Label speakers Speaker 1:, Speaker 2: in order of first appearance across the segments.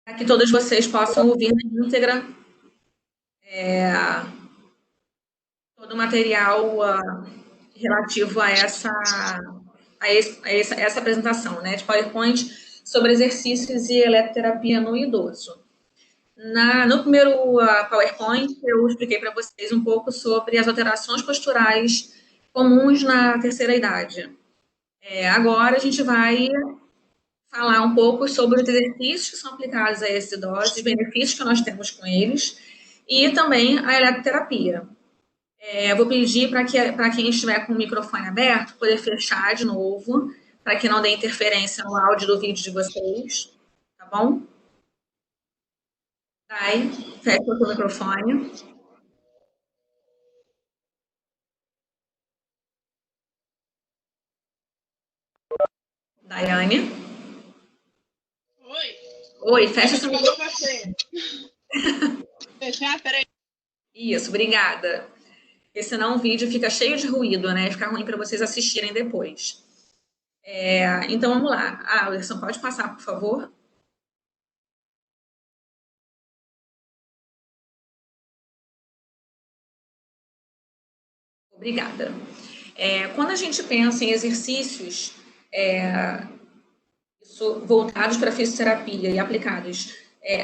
Speaker 1: para que todos vocês possam ouvir na íntegra todo o material relativo a essa apresentação, né, de PowerPoint sobre exercícios e eletroterapia no idoso. No primeiro PowerPoint, eu expliquei para vocês um pouco sobre as alterações posturais comuns na terceira idade. Agora a gente vai falar um pouco sobre os exercícios que são aplicados a esses idosos, os benefícios que nós temos com eles, e também a eletroterapia. Vou pedir para quem estiver com o microfone aberto, poder fechar de novo, para que não dê interferência no áudio do vídeo de vocês, tá bom? Dai, fecha o seu microfone. Daiane.
Speaker 2: Oi.
Speaker 1: Oi, fecha seu microfone.
Speaker 2: Fechar, peraí.
Speaker 1: Isso, obrigada. Porque senão o vídeo fica cheio de ruído, né? Fica ruim para vocês assistirem depois. Então vamos lá. Anderson, pode passar, por favor? Obrigada. Quando a gente pensa em exercícios voltados para a fisioterapia e aplicados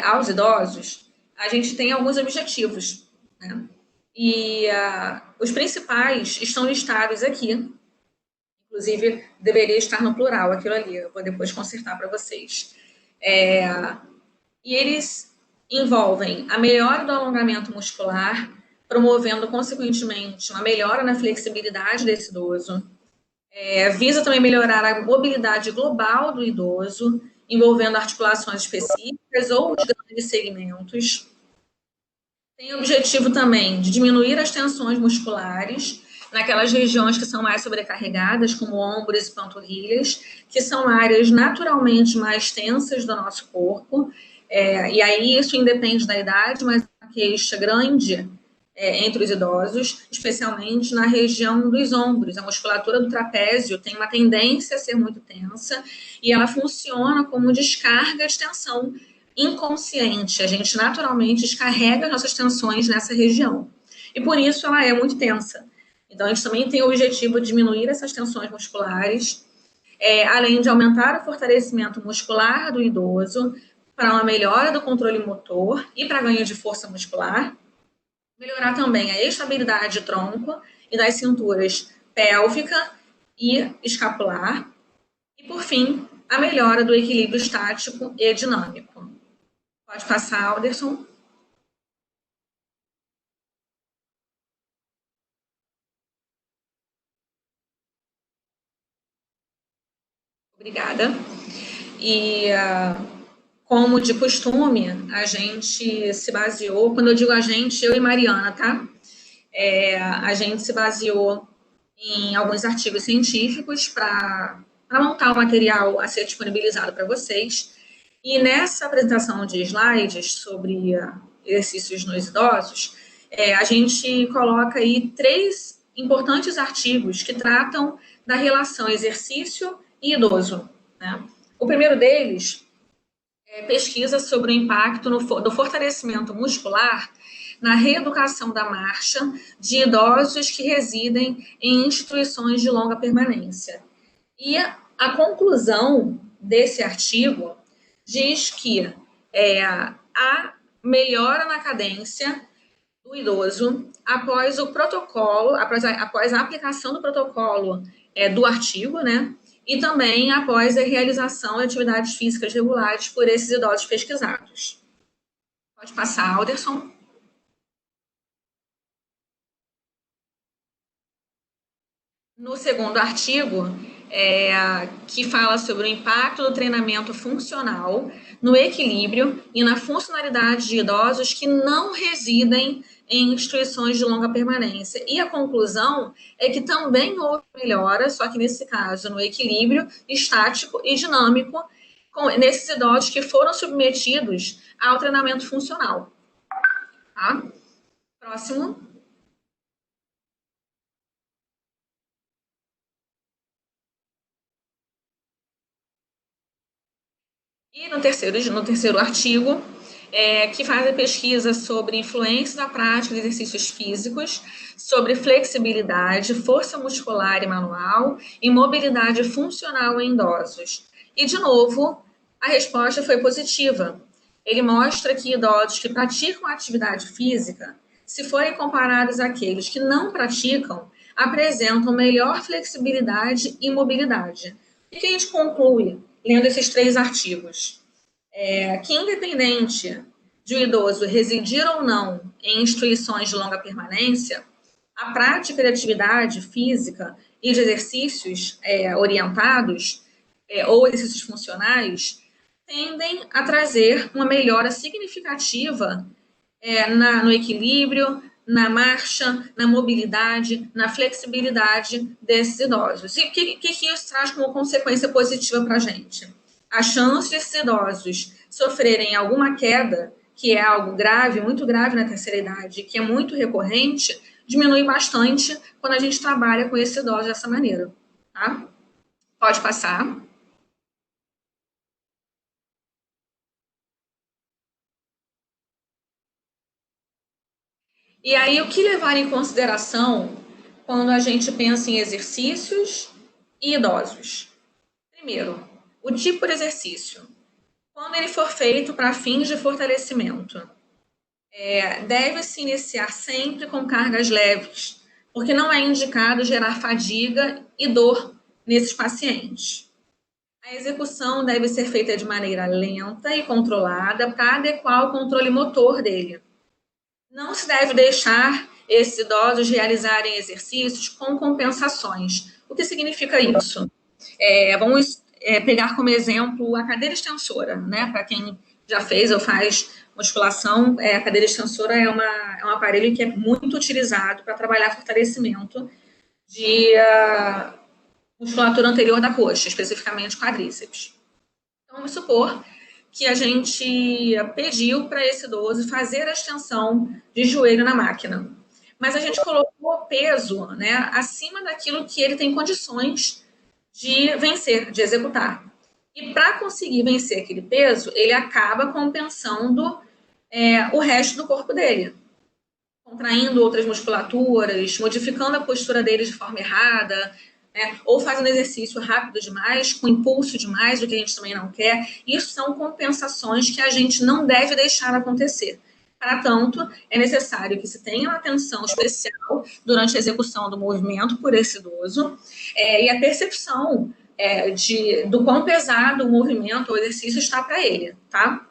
Speaker 1: aos idosos, a gente tem alguns objetivos, né? E os principais estão listados aqui. Inclusive, deveria estar no plural aquilo ali. Eu vou depois consertar para vocês. E eles envolvem a melhora do alongamento muscular, promovendo, consequentemente, uma melhora na flexibilidade desse idoso. Visa também melhorar a mobilidade global do idoso, envolvendo articulações específicas ou os grandes segmentos. Tem o objetivo também de diminuir as tensões musculares naquelas regiões que são mais sobrecarregadas, como ombros e panturrilhas, que são áreas naturalmente mais tensas do nosso corpo. E aí isso independe da idade, mas uma queixa grande entre os idosos, especialmente na região dos ombros. A musculatura do trapézio tem uma tendência a ser muito tensa e ela funciona como descarga de tensão inconsciente. A gente naturalmente descarrega nossas tensões nessa região. E por isso ela é muito tensa. Então, a gente também tem o objetivo de diminuir essas tensões musculares, além de aumentar o fortalecimento muscular do idoso para uma melhora do controle motor e para ganho de força muscular. Melhorar também a estabilidade de tronco e das cinturas pélvica e escapular. E, por fim, a melhora do equilíbrio estático e dinâmico. Pode passar, Alderson. Obrigada. E, como de costume, a gente se baseou, quando eu digo a gente, eu e Mariana, tá? A gente se baseou em alguns artigos científicos para montar o material a ser disponibilizado para vocês. E nessa apresentação de slides sobre exercícios nos idosos, a gente coloca aí 3 importantes artigos que tratam da relação exercício e idoso, né? O primeiro deles pesquisa sobre o impacto do fortalecimento muscular na reeducação da marcha de idosos que residem em instituições de longa permanência. E a conclusão desse artigo diz que a melhora na cadência do idoso após o protocolo, após a aplicação do protocolo do artigo, né? E também após a realização de atividades físicas regulares por esses idosos pesquisados. Pode passar, Alderson. No segundo artigo, que fala sobre o impacto do treinamento funcional no equilíbrio e na funcionalidade de idosos que não residem em instituições de longa permanência. E a conclusão é que também houve melhora, só que nesse caso no equilíbrio estático e dinâmico, nesses idosos que foram submetidos ao treinamento funcional. Tá? Próximo. E no terceiro artigo, que faz a pesquisa sobre influência da prática de exercícios físicos, sobre flexibilidade, força muscular e manual e mobilidade funcional em idosos. E, de novo, a resposta foi positiva. Ele mostra que idosos que praticam atividade física, se forem comparados àqueles que não praticam, apresentam melhor flexibilidade e mobilidade. O que a gente conclui lendo esses 3 artigos? Que independente de o idoso residir ou não em instituições de longa permanência, a prática de atividade física e de exercícios orientados ou exercícios funcionais tendem a trazer uma melhora significativa no equilíbrio, na marcha, na mobilidade, na flexibilidade desses idosos. E o que isso traz como consequência positiva para a gente? A chance desses idosos sofrerem alguma queda, que é algo grave, muito grave na terceira idade, que é muito recorrente, diminui bastante quando a gente trabalha com esse idoso dessa maneira. Tá? Pode passar. E aí, o que levar em consideração quando a gente pensa em exercícios e idosos? Primeiro, o tipo de exercício. Quando ele for feito para fins de fortalecimento, deve-se iniciar sempre com cargas leves, porque não é indicado gerar fadiga e dor nesses pacientes. A execução deve ser feita de maneira lenta e controlada para adequar o controle motor dele. Não se deve deixar esses idosos realizarem exercícios com compensações. O que significa isso? Vamos pegar como exemplo a cadeira extensora, né? Para quem já fez ou faz musculação, a cadeira extensora é um aparelho que é muito utilizado para trabalhar fortalecimento de musculatura anterior da coxa, especificamente quadríceps. Então, vamos supor que a gente pediu para esse idoso fazer a extensão de joelho na máquina, mas a gente colocou peso, né, acima daquilo que ele tem condições de vencer, de executar. E para conseguir vencer aquele peso, ele acaba compensando o resto do corpo dele, contraindo outras musculaturas, modificando a postura dele de forma errada, ou fazendo exercício rápido demais, com impulso demais, o que a gente também não quer. Isso são compensações que a gente não deve deixar acontecer. Para tanto, é necessário que se tenha uma atenção especial durante a execução do movimento por esse idoso e a percepção do quão pesado o movimento ou exercício está para ele, tá?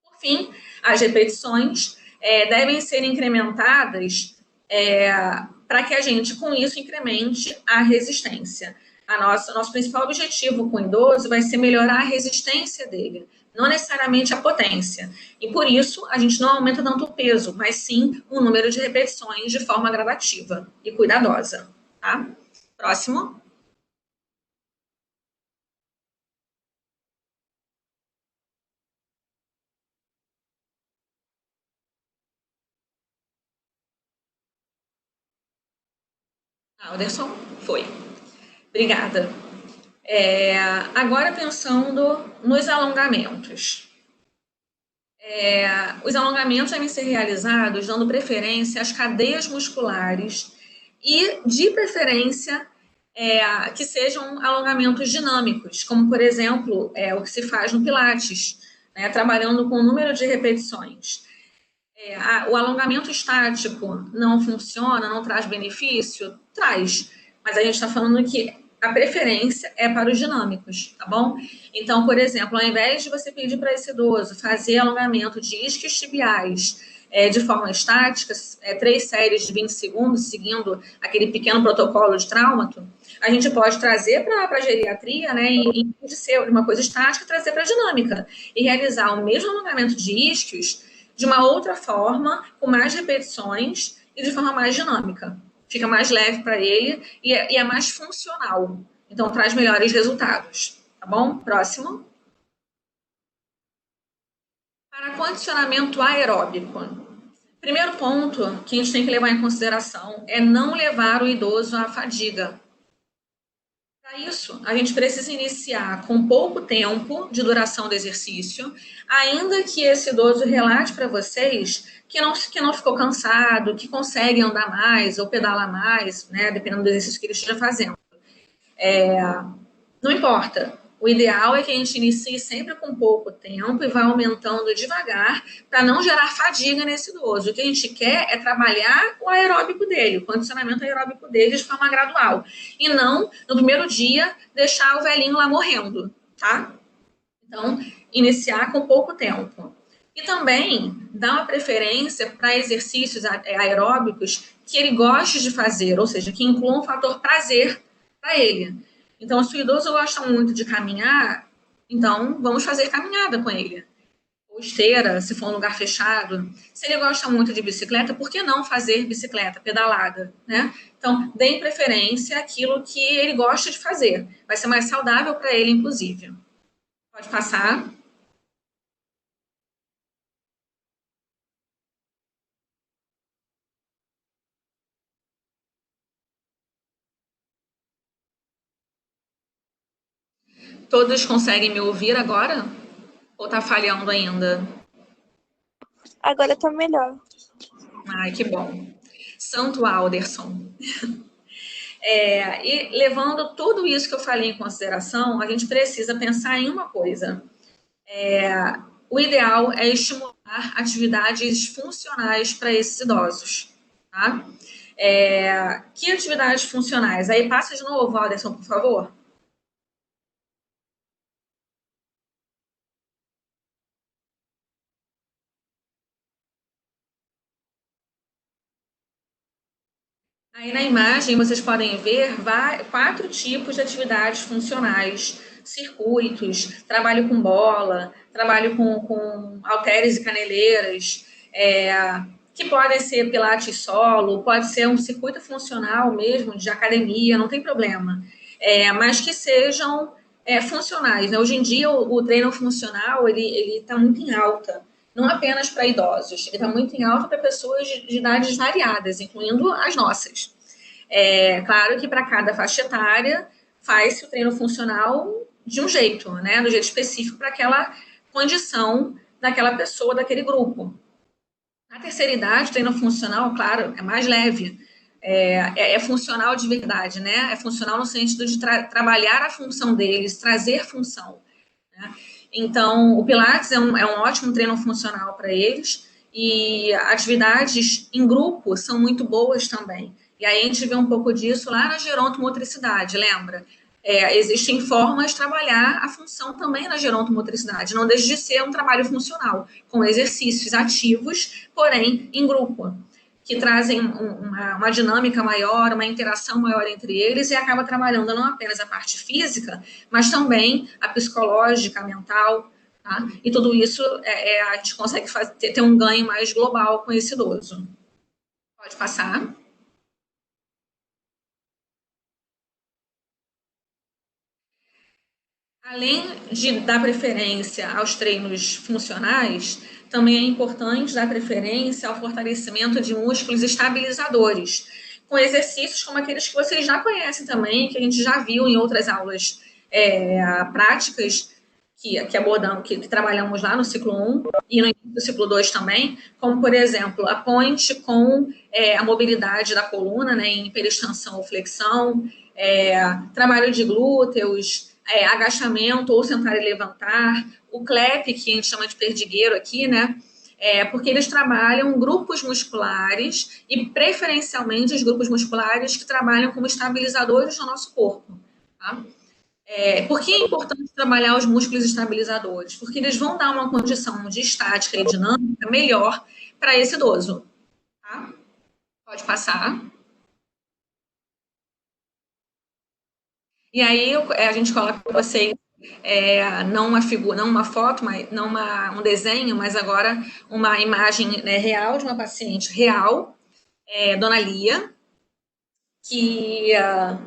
Speaker 1: Por fim, as repetições devem ser incrementadas para que a gente, com isso, incremente a resistência. Nosso principal objetivo com o idoso vai ser melhorar a resistência dele, não necessariamente a potência. E por isso, a gente não aumenta tanto o peso, mas sim o número de repetições de forma gradativa e cuidadosa. Tá? Próximo. Alderson, foi. Obrigada. Agora pensando nos alongamentos. Os alongamentos devem ser realizados dando preferência às cadeias musculares e, de preferência, que sejam alongamentos dinâmicos, como, por exemplo, o que se faz no Pilates, né, trabalhando com o número de repetições. O alongamento estático não funciona, não traz benefício? Traz, mas a gente está falando que a preferência é para os dinâmicos, tá bom? Então, por exemplo, ao invés de você pedir para esse idoso fazer alongamento de isquios tibiais de forma estática, 3 séries de 20 segundos, seguindo aquele pequeno protocolo de traumato, a gente pode trazer para a geriatria, né, em vez de ser uma coisa estática, trazer para a dinâmica e realizar o mesmo alongamento de isquios de uma outra forma, com mais repetições e de forma mais dinâmica. Fica mais leve para ele e é mais funcional. Então, traz melhores resultados. Tá bom? Próximo. Para condicionamento aeróbico. Primeiro ponto que a gente tem que levar em consideração é não levar o idoso à fadiga. Para isso, a gente precisa iniciar com pouco tempo de duração do exercício, ainda que esse idoso relate para vocês que não ficou cansado, que consegue andar mais ou pedalar mais, né, dependendo do exercício que ele esteja fazendo. Não importa. O ideal é que a gente inicie sempre com pouco tempo e vá aumentando devagar para não gerar fadiga nesse idoso. O que a gente quer é trabalhar o aeróbico dele, o condicionamento aeróbico dele de forma gradual. E não, no primeiro dia, deixar o velhinho lá morrendo, tá? Então, iniciar com pouco tempo. E também dar uma preferência para exercícios aeróbicos que ele goste de fazer, ou seja, que incluam um fator prazer para ele. Então, se o idoso gosta muito de caminhar, então vamos fazer caminhada com ele. Ou esteira, se for um lugar fechado. Se ele gosta muito de bicicleta, por que não fazer bicicleta, pedalada, né? Então, deem preferência àquilo que ele gosta de fazer. Vai ser mais saudável para ele, inclusive. Pode passar. Todos conseguem me ouvir agora? Ou tá falhando ainda?
Speaker 2: Agora tá melhor.
Speaker 1: Ai, que bom. Santo Alderson. E levando tudo isso que eu falei em consideração, a gente precisa pensar em uma coisa. O ideal é estimular atividades funcionais para esses idosos. Tá? Que atividades funcionais? Aí passa de novo, Alderson, por favor. Aí na imagem vocês podem ver 4 tipos de atividades funcionais, circuitos, trabalho com bola, trabalho com halteres e caneleiras, que podem ser pilates solo, pode ser um circuito funcional mesmo, de academia, não tem problema, mas que sejam funcionais. Né? Hoje em dia o treino funcional ele está muito em alta, não apenas para idosos, ele está muito em alta para pessoas de idades variadas, incluindo as nossas. Claro que para cada faixa etária faz-se o treino funcional de um jeito, né? Do jeito específico para aquela condição daquela pessoa, daquele grupo. Na terceira idade, o treino funcional, claro, é mais leve. É funcional de verdade, né? É funcional no sentido de trabalhar a função deles, trazer função. Né? Então, o Pilates é um ótimo treino funcional para eles e atividades em grupo são muito boas também. E aí a gente vê um pouco disso lá na gerontomotricidade, lembra? Existem formas de trabalhar a função também na gerontomotricidade, não deixa de ser um trabalho funcional, com exercícios ativos, porém em grupo, que trazem uma dinâmica maior, uma interação maior entre eles e acaba trabalhando não apenas a parte física, mas também a psicológica, a mental, tá? E tudo isso a gente consegue ter um ganho mais global com esse idoso. Pode passar. Além de dar preferência aos treinos funcionais, também é importante dar preferência ao fortalecimento de músculos estabilizadores, com exercícios como aqueles que vocês já conhecem também, que a gente já viu em outras aulas práticas que abordamos, que trabalhamos lá no ciclo 1 e no ciclo 2 também, como, por exemplo, a ponte com a mobilidade da coluna, né, em hiperextensão ou flexão, trabalho de glúteos, agachamento ou sentar e levantar, o CLEP, que a gente chama de perdigueiro aqui, né? Porque eles trabalham grupos musculares e preferencialmente os grupos musculares que trabalham como estabilizadores do nosso corpo. Tá? Por que é importante trabalhar os músculos estabilizadores? Porque eles vão dar uma condição de estática e dinâmica melhor para esse idoso. Tá? Pode passar. E aí a gente coloca para vocês não uma figura, não uma foto, não um desenho, mas agora uma imagem real de uma paciente real, Dona Lia, que a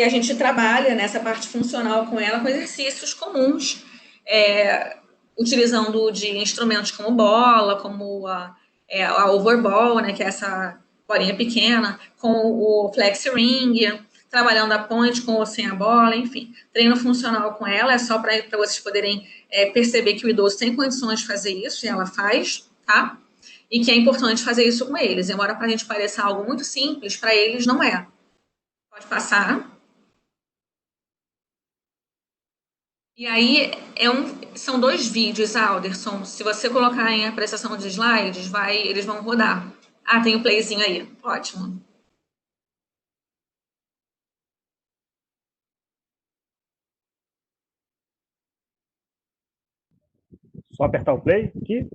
Speaker 1: gente trabalha nessa parte funcional com ela com exercícios comuns, utilizando de instrumentos como bola, como a overball, né, que é essa bolinha pequena, com o flex ring, trabalhando a ponte com ou sem a bola, enfim. Treino funcional com ela, é só para vocês poderem perceber que o idoso tem condições de fazer isso, e ela faz, tá? E que é importante fazer isso com eles. Embora para a gente pareça algo muito simples, para eles não é. Pode passar. E aí, são 2 vídeos, Alderson. Se você colocar em apreciação de slides, eles vão rodar. Ah, tem o playzinho aí. Ótimo.
Speaker 3: Só apertar o play aqui?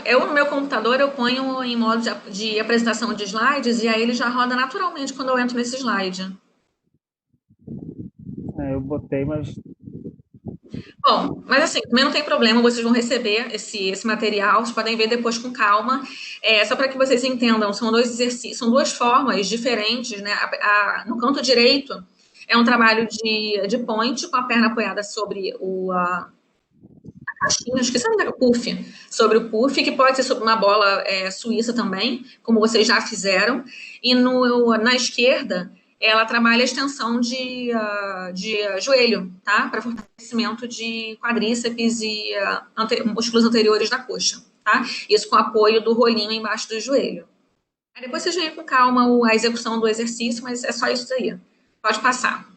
Speaker 1: Eu, no meu computador, eu ponho em modo de apresentação de slides e aí ele já roda naturalmente quando eu entro nesse slide.
Speaker 3: Eu botei, mas...
Speaker 1: Bom, mas assim, também não tem problema, vocês vão receber esse material, vocês podem ver depois com calma. Só para que vocês entendam, são 2 exercícios, são 2 formas diferentes, né? No canto direito é um trabalho de point, com a perna apoiada sobre a caixinha, esqueci o puff, sobre o puff, que pode ser sobre uma bola suíça também, como vocês já fizeram. E na esquerda, ela trabalha a extensão de joelho, tá? Para fortalecimento de quadríceps e músculos anteriores da coxa, tá? Isso com apoio do rolinho embaixo do joelho. Aí depois vocês veem com calma a execução do exercício, mas é só isso aí. Pode passar.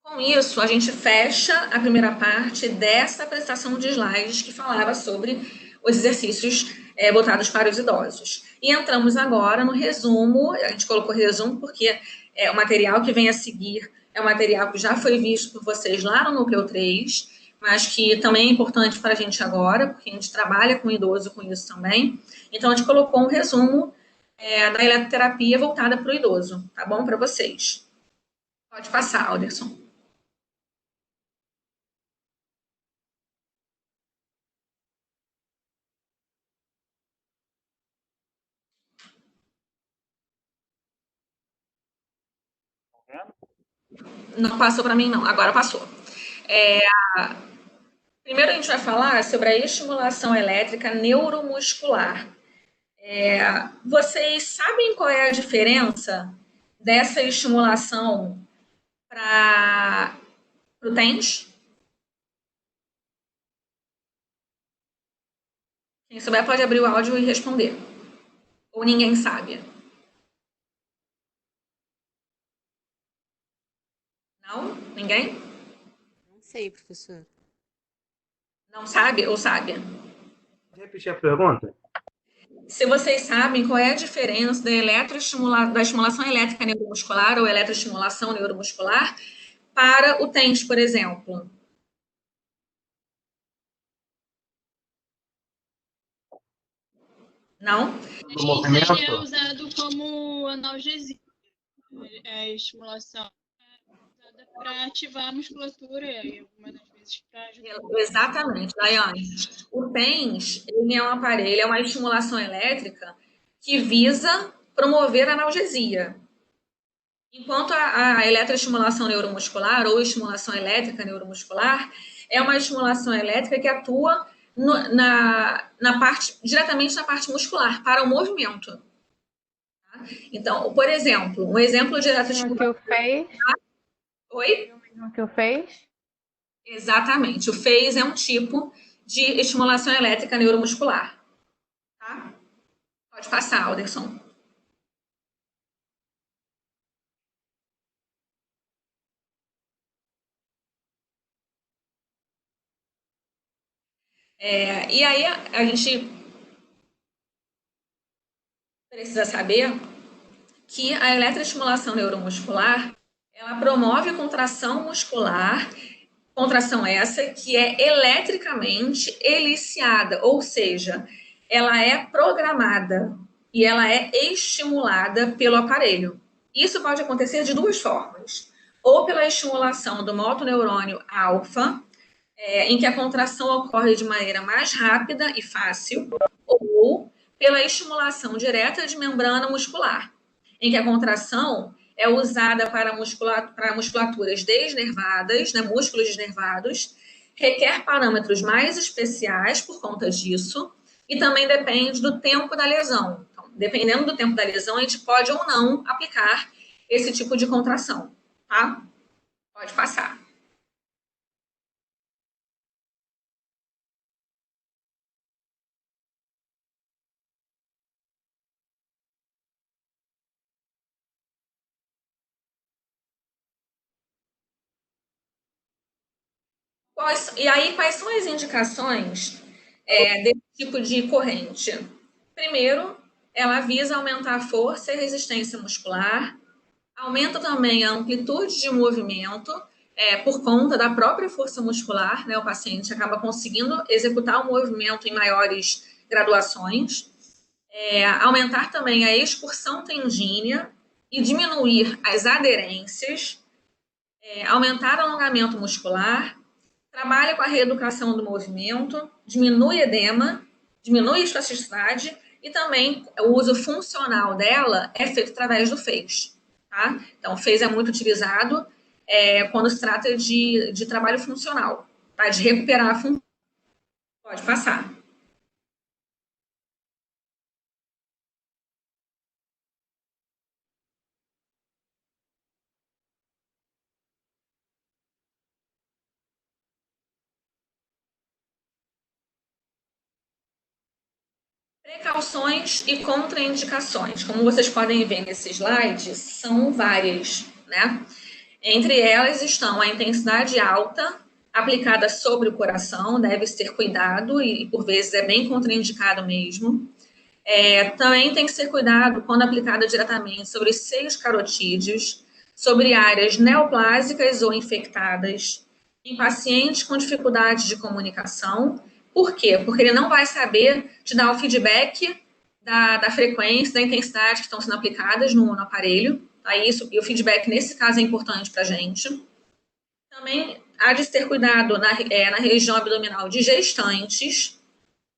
Speaker 1: Com isso, a gente fecha a primeira parte dessa apresentação de slides que falava sobre os exercícios voltados para os idosos. E entramos agora no resumo, a gente colocou resumo porque o material que vem a seguir é um material que já foi visto por vocês lá no Núcleo 3, mas que também é importante para a gente agora, porque a gente trabalha com idoso com isso também. Então, a gente colocou um resumo da eletroterapia voltada para o idoso, tá bom para vocês? Pode passar, Alderson. Não passou para mim, não. Agora passou. Primeiro a gente vai falar sobre a estimulação elétrica neuromuscular. Vocês sabem qual é a diferença dessa estimulação para o TENS? Quem souber pode abrir o áudio e responder. Ou ninguém sabe? Não? Ninguém?
Speaker 4: Não sei, professor.
Speaker 1: Não sabe ou sabe?
Speaker 3: Pode repetir a pergunta?
Speaker 1: Se vocês sabem qual é a diferença da estimulação elétrica neuromuscular ou eletroestimulação neuromuscular para o TENS, por exemplo. Não?
Speaker 5: O movimento é usado como analgesia. A estimulação é usada para ativar a musculatura e algumas das vezes para ajudar.
Speaker 1: Exatamente, Daiane. O TENS, ele é um aparelho, é uma estimulação elétrica que visa promover a analgesia. Enquanto a eletroestimulação neuromuscular ou estimulação elétrica neuromuscular é uma estimulação elétrica que atua diretamente na parte muscular, para o movimento. Tá? Então, por exemplo, um exemplo de eletroestimulação...
Speaker 6: que o fez?
Speaker 1: Oi?
Speaker 6: O mesmo que o fez?
Speaker 1: Exatamente. O FACE é um tipo de estimulação elétrica neuromuscular. Tá? Pode passar, Alderson. E aí a gente precisa saber que a eletroestimulação neuromuscular ela promove contração muscular, contração essa que é eletricamente eliciada, ou seja, ela é programada e ela é estimulada pelo aparelho. Isso pode acontecer de 2 formas. Ou pela estimulação do motoneurônio alfa, em que a contração ocorre de maneira mais rápida e fácil, ou pela estimulação direta de membrana muscular, em que a contração é usada para musculaturas desnervadas, né, músculos desnervados, requer parâmetros mais especiais por conta disso e também depende do tempo da lesão. Então, dependendo do tempo da lesão, a gente pode ou não aplicar esse tipo de contração, tá? Pode passar. Quais são as indicações desse tipo de corrente? Primeiro, ela visa aumentar a força e resistência muscular, aumenta também a amplitude de movimento, por conta da própria força muscular, né? O paciente acaba conseguindo executar o movimento em maiores graduações, aumentar também a excursão tendínea e diminuir as aderências, aumentar o alongamento muscular, trabalha com a reeducação do movimento, diminui edema, diminui espasticidade e também o uso funcional dela é feito através do FEIS. Tá? Então, o FEIS é muito utilizado quando se trata de trabalho funcional, tá? De recuperar a função. Pode passar. Precauções e contraindicações. Como vocês podem ver nesse slide, são várias, né? Entre elas estão a intensidade alta, aplicada sobre o coração, deve ter cuidado e por vezes é bem contraindicado mesmo. Também tem que ser cuidado quando aplicada diretamente sobre os seios carotídeos, sobre áreas neoplásicas ou infectadas, em pacientes com dificuldade de comunicação. Por quê? Porque ele não vai saber te dar o feedback da frequência, da intensidade que estão sendo aplicadas no aparelho. Aí e o feedback, nesse caso, é importante para a gente. Também há de ter cuidado na região abdominal de gestantes,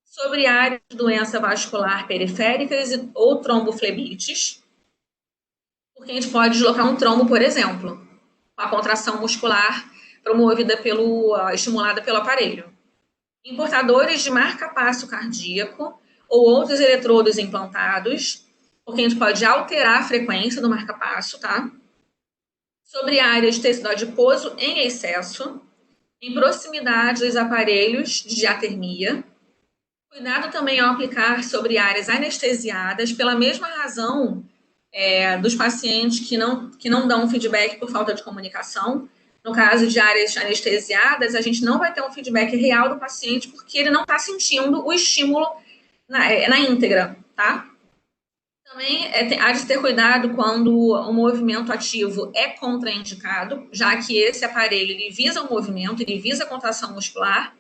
Speaker 1: sobre áreas de doença vascular periféricas ou tromboflebites, porque a gente pode deslocar um trombo, por exemplo, com a contração muscular estimulada pelo aparelho. Em portadores de marca-passo cardíaco ou outros eletrodos implantados, porque a gente pode alterar a frequência do marca-passo, tá? Sobre áreas de tecido adiposo em excesso, em proximidade dos aparelhos de diatermia. Cuidado também ao aplicar sobre áreas anestesiadas, pela mesma razão dos pacientes que não dão feedback por falta de comunicação. No caso de áreas anestesiadas, a gente não vai ter um feedback real do paciente porque ele não está sentindo o estímulo na íntegra, tá? Também há de ter cuidado quando o movimento ativo é contraindicado, já que esse aparelho ele visa o movimento, ele visa a contração muscular.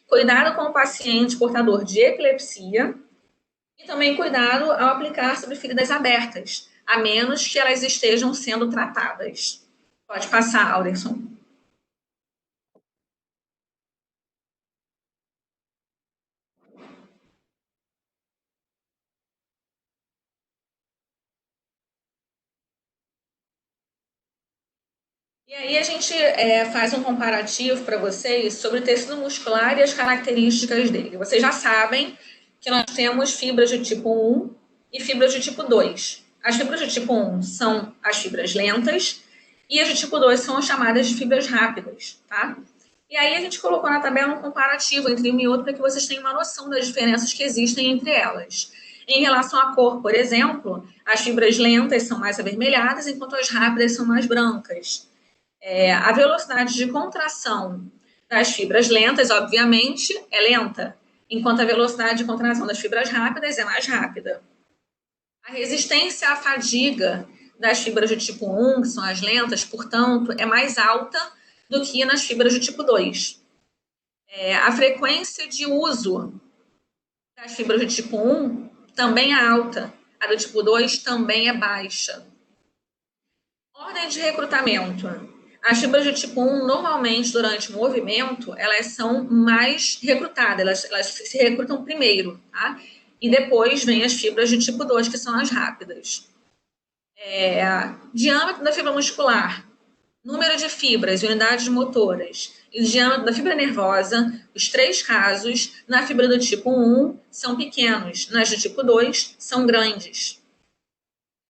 Speaker 1: Cuidado com o paciente portador de epilepsia e também cuidado ao aplicar sobre feridas abertas, a menos que elas estejam sendo tratadas. Pode passar, Alderson. E aí a gente faz um comparativo para vocês sobre o tecido muscular e as características dele. Vocês já sabem que nós temos fibras de tipo 1 e fibras de tipo 2. As fibras de tipo 1 são as fibras lentas e as de tipo 2 são as chamadas de fibras rápidas, tá? E aí a gente colocou na tabela um comparativo entre uma e outra para que vocês tenham uma noção das diferenças que existem entre elas. Em relação à cor, por exemplo, as fibras lentas são mais avermelhadas, enquanto as rápidas são mais brancas. A velocidade de contração das fibras lentas, obviamente, é lenta, enquanto a velocidade de contração das fibras rápidas é mais rápida. A resistência à fadiga das fibras de tipo 1, que são as lentas, portanto, é mais alta do que nas fibras de tipo 2. A frequência de uso das fibras de tipo 1 também é alta, a do tipo 2 também é baixa. Ordem de recrutamento. As fibras de tipo 1, normalmente, durante o movimento, elas são mais recrutadas, elas se recrutam primeiro, tá? E depois vem as fibras de tipo 2, que são as rápidas. Diâmetro da fibra muscular. número de fibras, unidades motoras e diâmetro da fibra nervosa, os 3 casos, na fibra do tipo 1 são pequenos, nas do tipo 2 são grandes.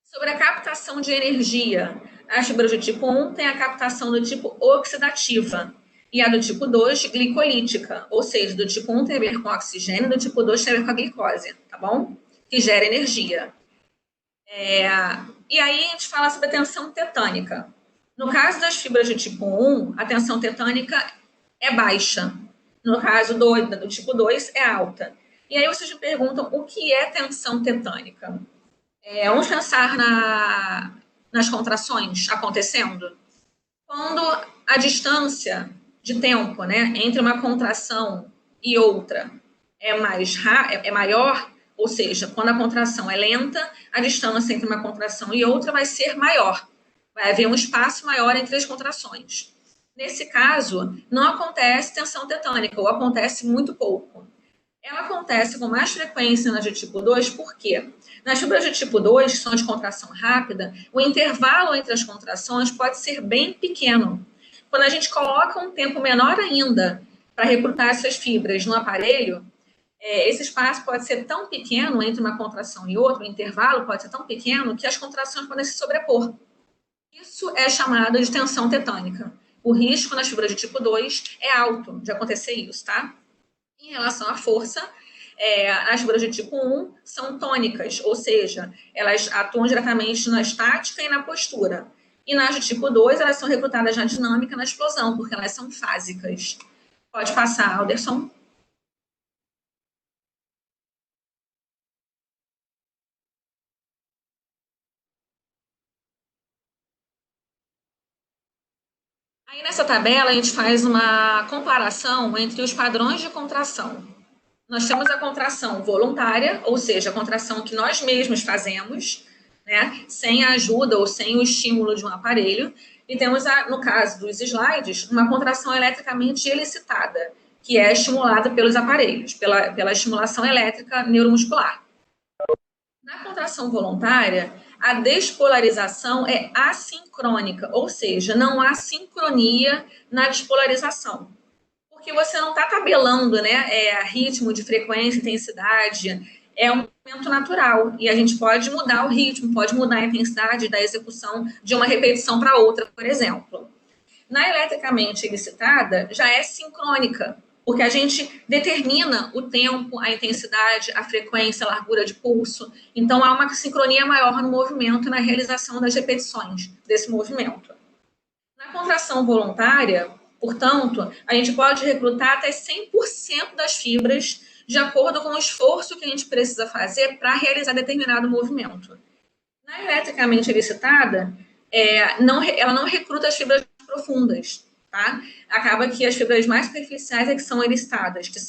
Speaker 1: Sobre a captação de energia, as fibras do tipo 1 têm a captação do tipo oxidativa e a do tipo 2 glicolítica, ou seja, do tipo 1 tem a ver com oxigênio, do tipo 2 tem a ver com a glicose, tá bom? Que gera energia. E aí a gente fala sobre a tensão tetânica. No caso das fibras de tipo 1, a tensão tetânica é baixa. No caso do tipo 2, é alta. E aí vocês me perguntam o que é tensão tetânica? Vamos pensar nas contrações acontecendo. Quando a distância de tempo, né, entre uma contração e outra é maior, ou seja, quando a contração é lenta, a distância entre uma contração e outra vai ser maior. Vai haver um espaço maior entre as contrações. Nesse caso, não acontece tensão tetânica, ou acontece muito pouco. Ela acontece com mais frequência nas de tipo 2, por quê? Nas fibras de tipo 2, que são de contração rápida, o intervalo entre as contrações pode ser bem pequeno. Quando a gente coloca um tempo menor ainda para recrutar essas fibras no aparelho, esse espaço pode ser tão pequeno entre uma contração e outra, o intervalo pode ser tão pequeno que as contrações podem se sobrepor. Isso é chamado de tensão tetânica. O risco nas fibras de tipo 2 é alto de acontecer isso, tá? Em relação à força, as fibras de tipo 1 são tônicas, ou seja, elas atuam diretamente na estática e na postura. E nas de tipo 2, elas são recrutadas na dinâmica, na explosão, porque elas são fásicas. Pode passar, Alderson. Aí nessa tabela a gente faz uma comparação entre os padrões de contração. Nós temos a contração voluntária, ou seja, a contração que nós mesmos fazemos, né, sem a ajuda ou sem o estímulo de um aparelho. E temos, no caso dos slides, uma contração eletricamente elicitada, que é estimulada pelos aparelhos, pela estimulação elétrica neuromuscular. Na contração voluntária, a despolarização é assincrônica, ou seja, não há sincronia na despolarização. Porque você não está tabelando, né, ritmo de frequência, intensidade, é um movimento natural. E a gente pode mudar o ritmo, pode mudar a intensidade da execução de uma repetição para outra, por exemplo. Na eletricamente elicitada, já é sincrônica, porque a gente determina o tempo, a intensidade, a frequência, a largura de pulso. Então, há uma sincronia maior no movimento e na realização das repetições desse movimento. Na contração voluntária, portanto, a gente pode recrutar até 100% das fibras de acordo com o esforço que a gente precisa fazer para realizar determinado movimento. Na eletricamente elicitada, ela não recruta as fibras profundas, tá? Acaba que as fibras mais superficiais é que são elicitadas, que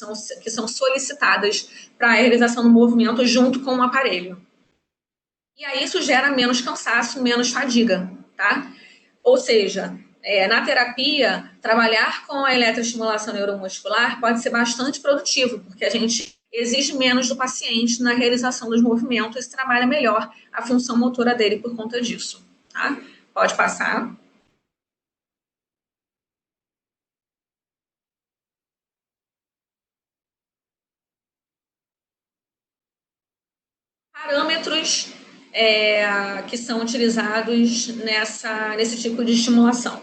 Speaker 1: são solicitadas para a realização do movimento junto com o aparelho. E aí isso gera menos cansaço, menos fadiga, tá? Ou seja, na terapia, trabalhar com a eletroestimulação neuromuscular pode ser bastante produtivo, porque a gente exige menos do paciente na realização dos movimentos e trabalha melhor a função motora dele por conta disso, tá? Pode passar. Parâmetros que são utilizados nesse tipo de estimulação.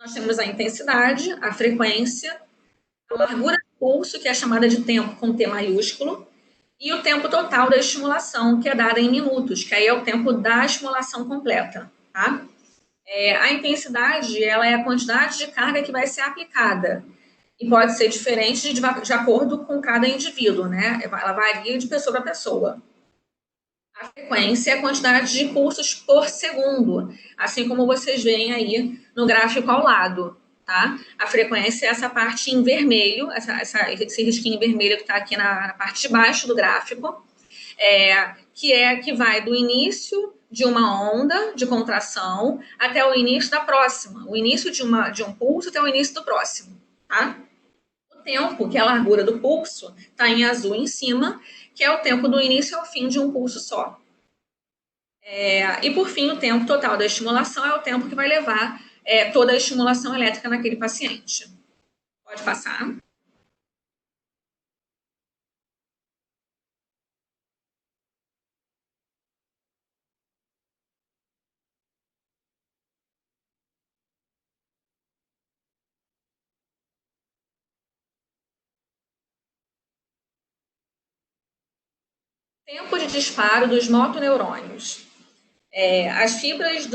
Speaker 1: Nós temos a intensidade, a frequência, a largura do pulso, que é chamada de tempo com T maiúsculo, e o tempo total da estimulação, que é dada em minutos, que aí é o tempo da estimulação completa, tá? A intensidade, ela é a quantidade de carga que vai ser aplicada, e pode ser diferente de acordo com cada indivíduo, né? Ela varia de pessoa para pessoa. A frequência é a quantidade de pulsos por segundo, assim como vocês veem aí no gráfico ao lado, tá? A frequência é essa parte em vermelho, esse risquinho vermelho que está aqui na parte de baixo do gráfico, que vai do início de uma onda de contração até o início da próxima, o início de um pulso até o início do próximo, tá? O tempo, que é a largura do pulso, está em azul em cima, que é o tempo do início ao fim de um pulso só. E, por fim, o tempo total da estimulação é o tempo que vai levar toda a estimulação elétrica naquele paciente. Pode passar. Tempo de disparo dos motoneurônios. As fibras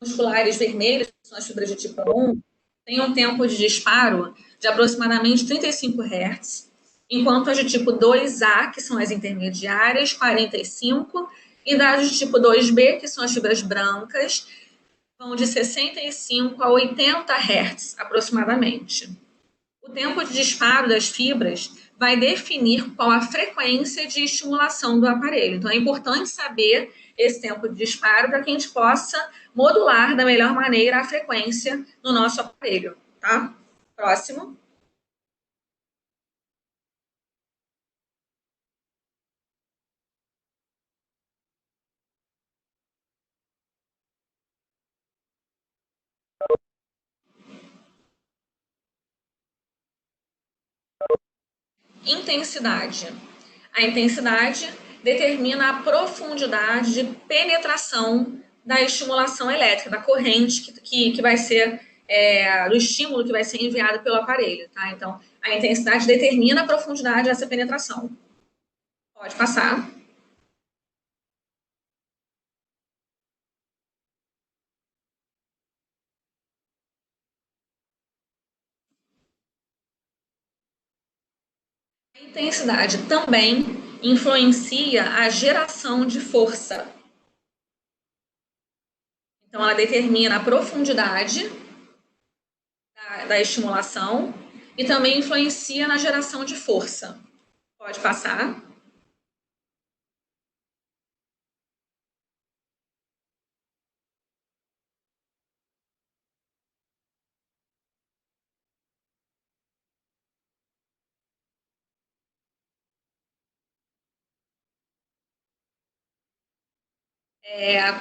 Speaker 1: musculares vermelhas, que são as fibras de tipo 1, têm um tempo de disparo de aproximadamente 35 Hz, enquanto as de tipo 2A, que são as intermediárias, 45, e das de tipo 2B, que são as fibras brancas, vão de 65 a 80 Hz, aproximadamente. O tempo de disparo das fibras vai definir qual a frequência de estimulação do aparelho. Então, é importante saber esse tempo de disparo para que a gente possa modular da melhor maneira a frequência no nosso aparelho, tá? Próximo. Intensidade. A intensidade determina a profundidade de penetração da estimulação elétrica, da corrente que vai ser, do estímulo que vai ser enviado pelo aparelho, tá? Então, a intensidade determina a profundidade dessa penetração. Pode passar. A intensidade também influencia a geração de força. Então, ela determina a profundidade da estimulação e também influencia na geração de força. Pode passar.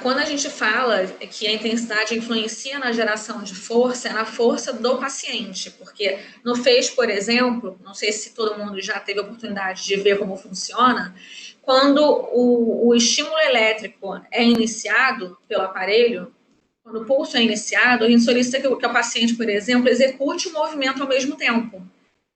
Speaker 1: Quando a gente fala que a intensidade influencia na geração de força, é na força do paciente, porque no FEIS, por exemplo, não sei se todo mundo já teve a oportunidade de ver como funciona, quando o estímulo elétrico é iniciado pelo aparelho, quando o pulso é iniciado, a gente solicita que o paciente, por exemplo, execute o movimento ao mesmo tempo.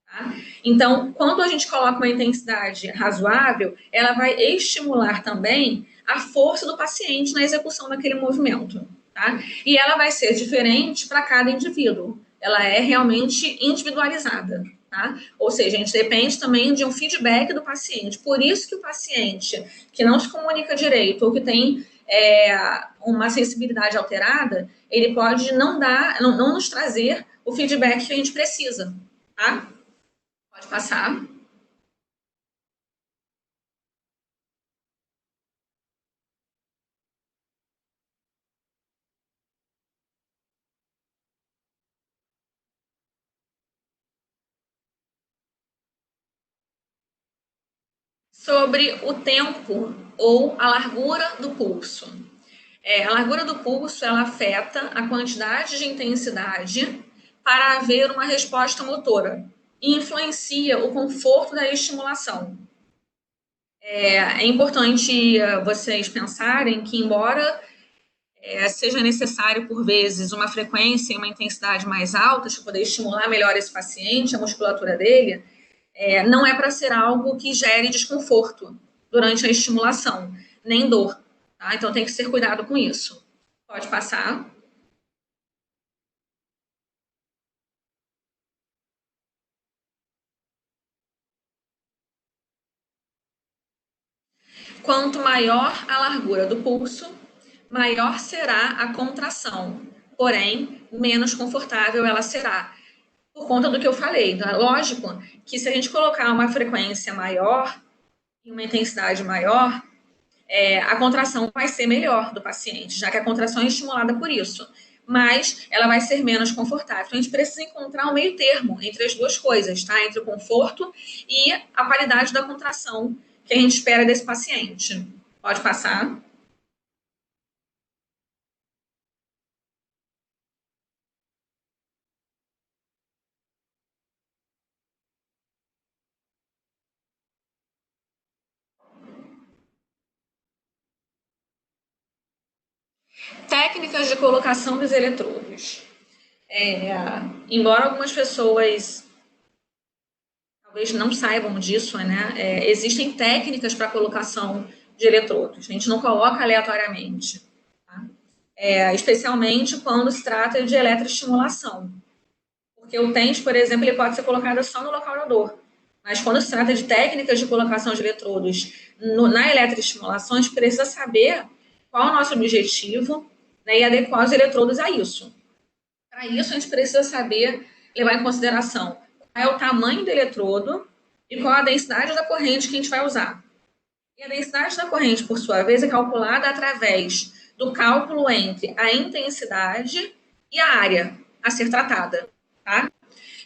Speaker 1: Tá? Então, quando a gente coloca uma intensidade razoável, ela vai estimular também a força do paciente na execução daquele movimento. Tá? E ela vai ser diferente para cada indivíduo. Ela é realmente individualizada. Tá? Ou seja, a gente depende também de um feedback do paciente. Por isso que o paciente que não se comunica direito ou que tem uma sensibilidade alterada, ele pode não nos trazer o feedback que a gente precisa. Tá? Pode passar. Sobre o tempo ou a largura do pulso. A largura do pulso, ela afeta a quantidade de intensidade para haver uma resposta motora e influencia o conforto da estimulação. É importante vocês pensarem que, embora seja necessário, por vezes, uma frequência e uma intensidade mais altas para poder estimular melhor esse paciente, a musculatura dele, não é para ser algo que gere desconforto durante a estimulação, nem dor. Tá? Então, tem que ser cuidado com isso. Pode passar. Quanto maior a largura do pulso, maior será a contração, porém, menos confortável ela será, por conta do que eu falei. Então, é lógico que se a gente colocar uma frequência maior e uma intensidade maior, a contração vai ser melhor do paciente, já que a contração é estimulada por isso, mas ela vai ser menos confortável. Então, a gente precisa encontrar um meio termo entre as duas coisas, tá? Entre o conforto e a qualidade da contração que a gente espera desse paciente. Pode passar. Técnicas de colocação dos eletrodos. Embora algumas pessoas talvez não saibam disso, né? Existem técnicas para colocação de eletrodos. A gente não coloca aleatoriamente, tá? Especialmente quando se trata de eletroestimulação. Porque o TENS, por exemplo, ele pode ser colocado só no local da dor. Mas quando se trata de técnicas de colocação de eletrodos na eletroestimulação, a gente precisa saber qual é o nosso objetivo, né, e adequar os eletrodos a isso. Para isso, a gente precisa saber, levar em consideração qual é o tamanho do eletrodo e qual a densidade da corrente que a gente vai usar. E a densidade da corrente, por sua vez, é calculada através do cálculo entre a intensidade e a área a ser tratada, tá?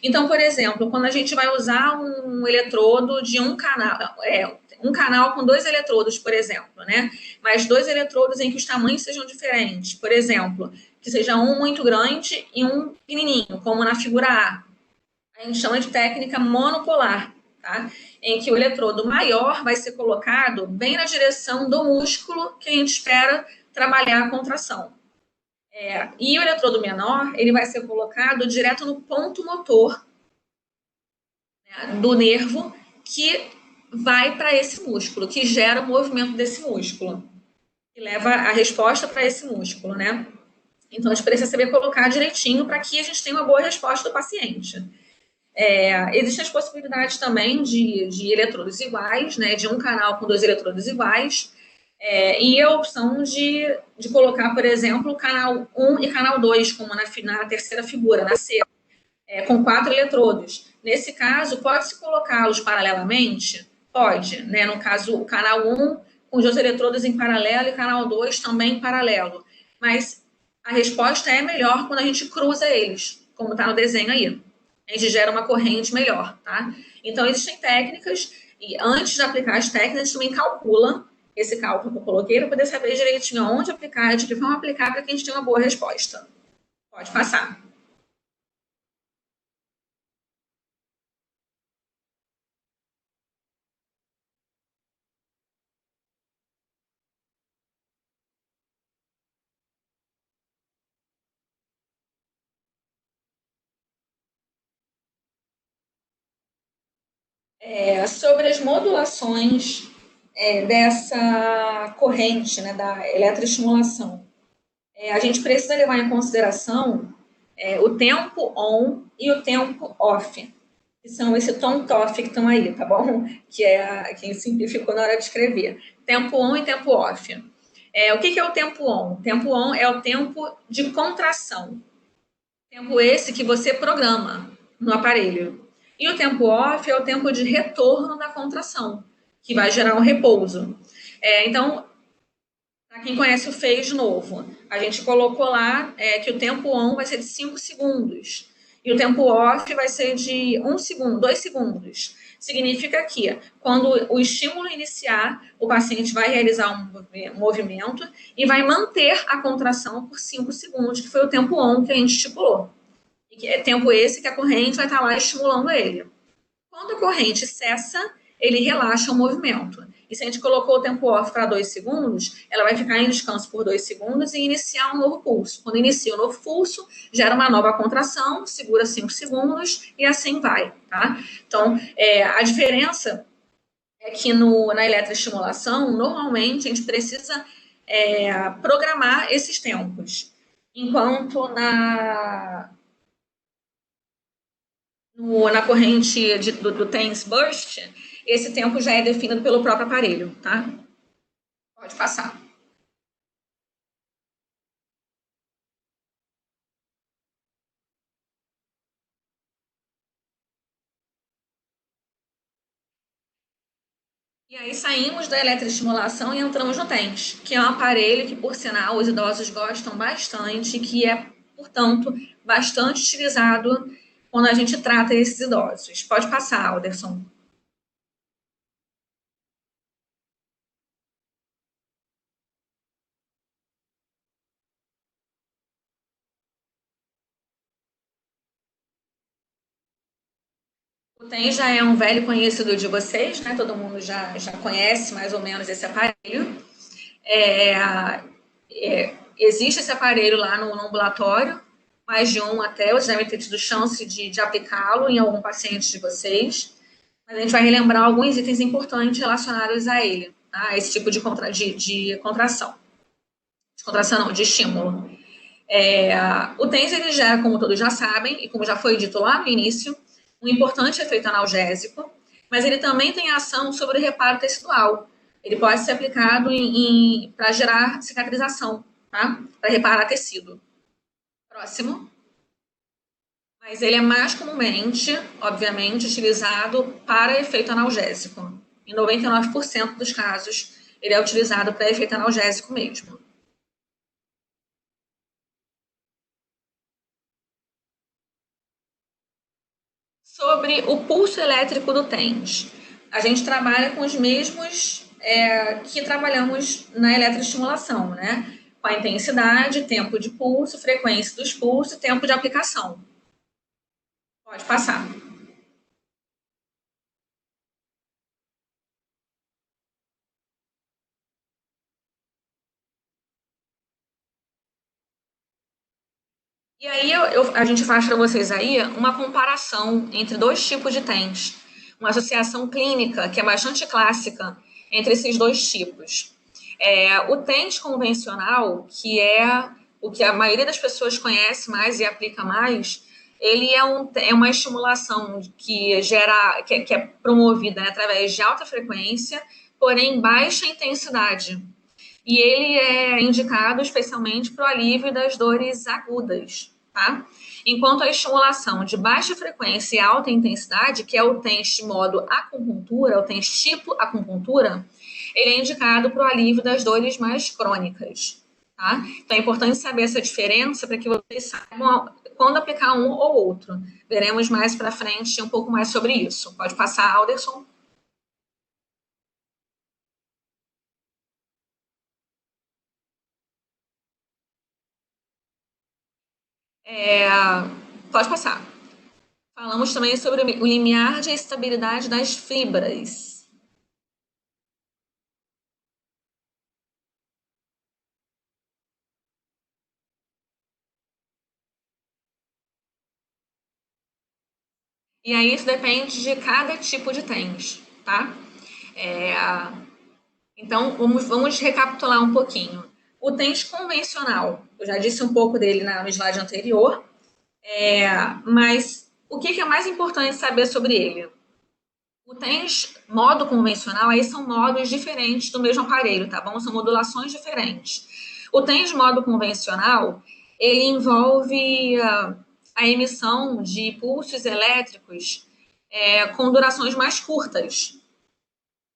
Speaker 1: Então, por exemplo, quando a gente vai usar um eletrodo de um canal com 2 eletrodos, por exemplo, né? Mas 2 eletrodos em que os tamanhos sejam diferentes, por exemplo, que seja um muito grande e um pequenininho, como na figura A. A gente chama de técnica monopolar, tá? Em que o eletrodo maior vai ser colocado bem na direção do músculo que a gente espera trabalhar a contração. E o eletrodo menor, ele vai ser colocado direto no ponto motor, né, do nervo que vai para esse músculo, que gera o movimento desse músculo, que leva a resposta para esse músculo, né? Então, a gente precisa saber colocar direitinho para que a gente tenha uma boa resposta do paciente. Existem as possibilidades também de eletrodos iguais, né, de um canal com 2 eletrodos iguais, e a opção de colocar, por exemplo, canal 1 e canal 2, como na terceira figura, na C, com 4 eletrodos. Nesse caso, pode-se colocá-los paralelamente? Pode, né? No caso, o canal 1 com os 2 eletrodos em paralelo e canal 2 também em paralelo. Mas a resposta é melhor quando a gente cruza eles, como está no desenho aí. A gente gera uma corrente melhor, tá? Então, existem técnicas, e antes de aplicar as técnicas, a gente também calcula esse cálculo que eu coloquei para poder saber direitinho aonde aplicar, de que forma aplicar, para que a gente tenha uma boa resposta. Pode passar. Sobre as modulações dessa corrente, né, da eletroestimulação. A gente precisa levar em consideração o tempo on e o tempo off, que são esse tom-toff que estão aí, tá bom? Que é quem simplificou na hora de escrever. Tempo on e tempo off. O que é o tempo on? O tempo on é o tempo de contração. Tempo esse que você programa no aparelho. E o tempo off é o tempo de retorno da contração, que vai gerar um repouso. Então, para quem conhece o FEIS novo, a gente colocou lá que o tempo on vai ser de 5 segundos. E o tempo off vai ser de 1 segundo, 2 segundos. Significa que, quando o estímulo iniciar, o paciente vai realizar um movimento e vai manter a contração por 5 segundos, que foi o tempo on que a gente estipulou. E é tempo esse que a corrente vai estar lá estimulando ele. Quando a corrente cessa, ele relaxa o movimento. E se a gente colocou o tempo off para 2 segundos, ela vai ficar em descanso por 2 segundos e iniciar um novo pulso. Quando inicia um novo pulso, gera uma nova contração, segura 5 segundos e assim vai, tá? Então, a diferença é que na eletroestimulação, normalmente, a gente precisa programar esses tempos. Enquanto na corrente do TENS Burst, esse tempo já é definido pelo próprio aparelho, tá? Pode passar. E aí saímos da eletroestimulação e entramos no TENS, que é um aparelho que, por sinal, os idosos gostam bastante, que é, portanto, bastante utilizado quando a gente trata esses idosos. Pode passar, Alderson. O TENS já é um velho conhecido de vocês, né? Todo mundo já conhece mais ou menos esse aparelho. existe esse aparelho lá no ambulatório, mais de um até, vocês devem ter tido chance de aplicá-lo em algum paciente de vocês, mas a gente vai relembrar alguns itens importantes relacionados a ele, tá? A esse tipo de contração. De contração não, de estímulo. O TENS, ele gera, como todos já sabem, e como já foi dito lá no início, um importante efeito analgésico, mas ele também tem ação sobre o reparo tecidual. Ele pode ser aplicado para gerar cicatrização, tá? Para reparar tecido. Próximo. Mas ele é mais comumente, obviamente, utilizado para efeito analgésico. Em 99% dos casos, ele é utilizado para efeito analgésico mesmo. Sobre o pulso elétrico do TENS. A gente trabalha com os mesmos que trabalhamos na eletroestimulação, né? Com a intensidade, tempo de pulso, frequência dos pulsos e tempo de aplicação. Pode passar. E aí a gente faz para vocês aí uma comparação entre dois tipos de TENS. Uma associação clínica, que é bastante clássica, entre esses dois tipos. O TENS convencional, que é o que a maioria das pessoas conhece mais e aplica mais, ele é uma estimulação que é promovida, né, através de alta frequência, porém baixa intensidade. E ele é indicado especialmente para o alívio das dores agudas, tá? Enquanto a estimulação de baixa frequência e alta intensidade, que é o TENS de modo acupuntura, o TENS tipo acupuntura, ele é indicado para o alívio das dores mais crônicas, tá? Então é importante saber essa diferença para que vocês saibam quando aplicar um ou outro. Veremos mais para frente um pouco mais sobre isso. Pode passar, Alderson. Pode passar. Falamos também sobre o limiar de estabilidade das fibras. E aí isso depende de cada tipo de TENS, tá? Então, vamos recapitular um pouquinho. O TENS convencional, eu já disse um pouco dele no slide anterior, mas o que é mais importante saber sobre ele? O TENS modo convencional, aí são modos diferentes do mesmo aparelho, tá bom? São modulações diferentes. O TENS modo convencional, ele envolve a emissão de pulsos elétricos com durações mais curtas.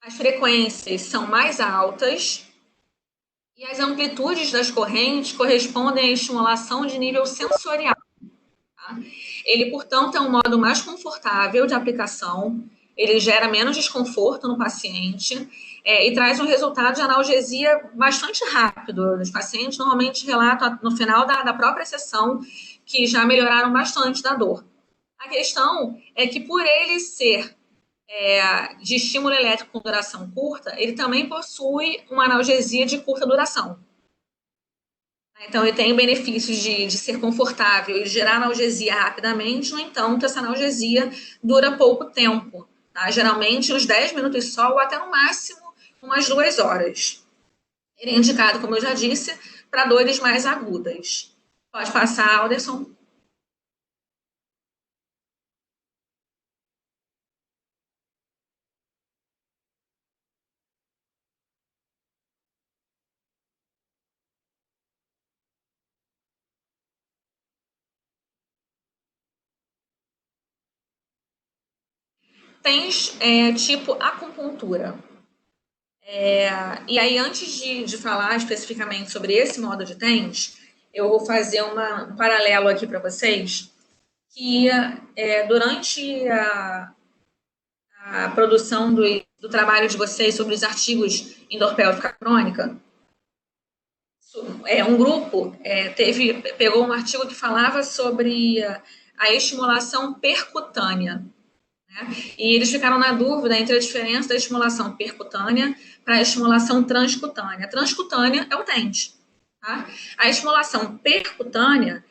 Speaker 1: As frequências são mais altas e as amplitudes das correntes correspondem à estimulação de nível sensorial. Tá? Ele, portanto, é um modo mais confortável de aplicação, ele gera menos desconforto no paciente e traz um resultado de analgesia bastante rápido. Os pacientes normalmente relatam no final da própria sessão que já melhoraram bastante da dor. A questão é que, por ele ser de estímulo elétrico com duração curta, ele também possui uma analgesia de curta duração. Então, ele tem benefícios de ser confortável e gerar analgesia rapidamente, no entanto, essa analgesia dura pouco tempo, tá? Geralmente uns 10 minutos só, ou até no máximo umas 2 horas. Ele é indicado, como eu já disse, para dores mais agudas. Pode passar, Alderson. TENS tipo acupuntura. E aí, antes de falar especificamente sobre esse modo de TENS, eu vou fazer um paralelo aqui para vocês, que durante a produção do trabalho de vocês sobre os artigos em dor pélvica crônica, um grupo pegou um artigo que falava sobre a estimulação percutânea. Né? E eles ficaram na dúvida entre a diferença da estimulação percutânea para a estimulação transcutânea. A transcutânea é o TENS. Tá? Tá? A estimulação percutânea,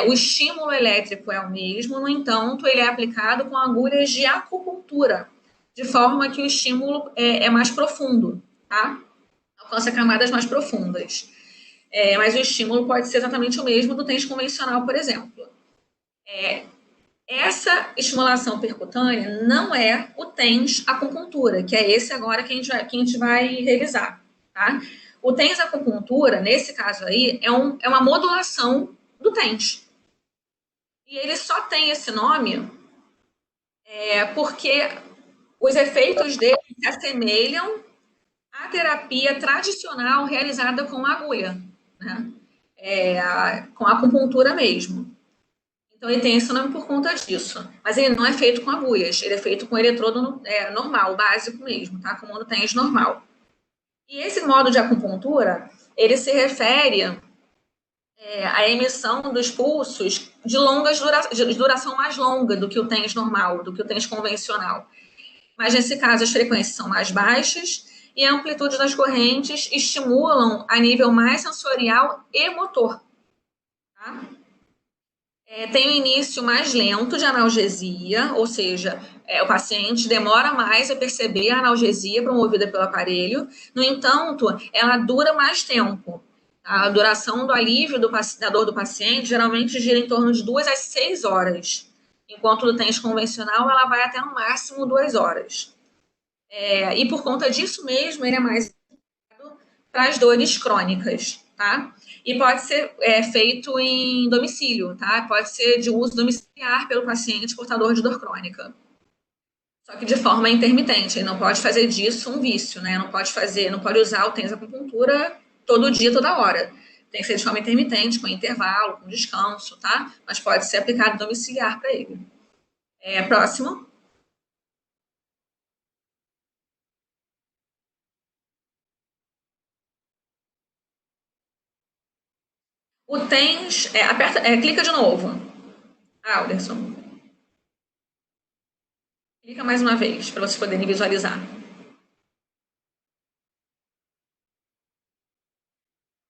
Speaker 1: o estímulo elétrico é o mesmo, no entanto, ele é aplicado com agulhas de acupuntura, de forma que o estímulo é mais profundo, tá? Alcança camadas mais profundas. Mas o estímulo pode ser exatamente o mesmo do TENS convencional, por exemplo. Essa estimulação percutânea não é o TENS acupuntura, que é esse agora que a gente vai revisar, tá? O TENS acupuntura, nesse caso aí, é uma modulação do TENS. E ele só tem esse nome porque os efeitos dele se assemelham à terapia tradicional realizada com agulha, né? Com a acupuntura mesmo. Então, ele tem esse nome por conta disso. Mas ele não é feito com agulhas, ele é feito com eletrodo normal, básico mesmo, tá? Com o modo TENS normal. E esse modo de acupuntura, ele se refere à emissão dos pulsos de duração mais longa do que o TENS normal, do que o TENS convencional. Mas, nesse caso, as frequências são mais baixas e a amplitude das correntes estimulam a nível mais sensorial e motor. Tá? Tem um início mais lento de analgesia, ou seja, o paciente demora mais a perceber a analgesia promovida pelo aparelho, no entanto, ela dura mais tempo. A duração do alívio da dor do paciente geralmente gira em torno de 2 a 6 horas, enquanto no TENS convencional ela vai até no máximo 2 horas. E por conta disso mesmo, ele é mais para as dores crônicas, tá? E pode ser feito em domicílio, tá? Pode ser de uso domiciliar pelo paciente portador de dor crônica. Só que de forma intermitente, ele não pode fazer disso um vício, né? Não pode usar o TENS acupuntura todo dia, toda hora. Tem que ser de forma intermitente, com intervalo, com descanso, tá? Mas pode ser aplicado domiciliar para ele. Próximo. O TENS, clica de novo. Alderson. Clica mais uma vez, para vocês poderem visualizar.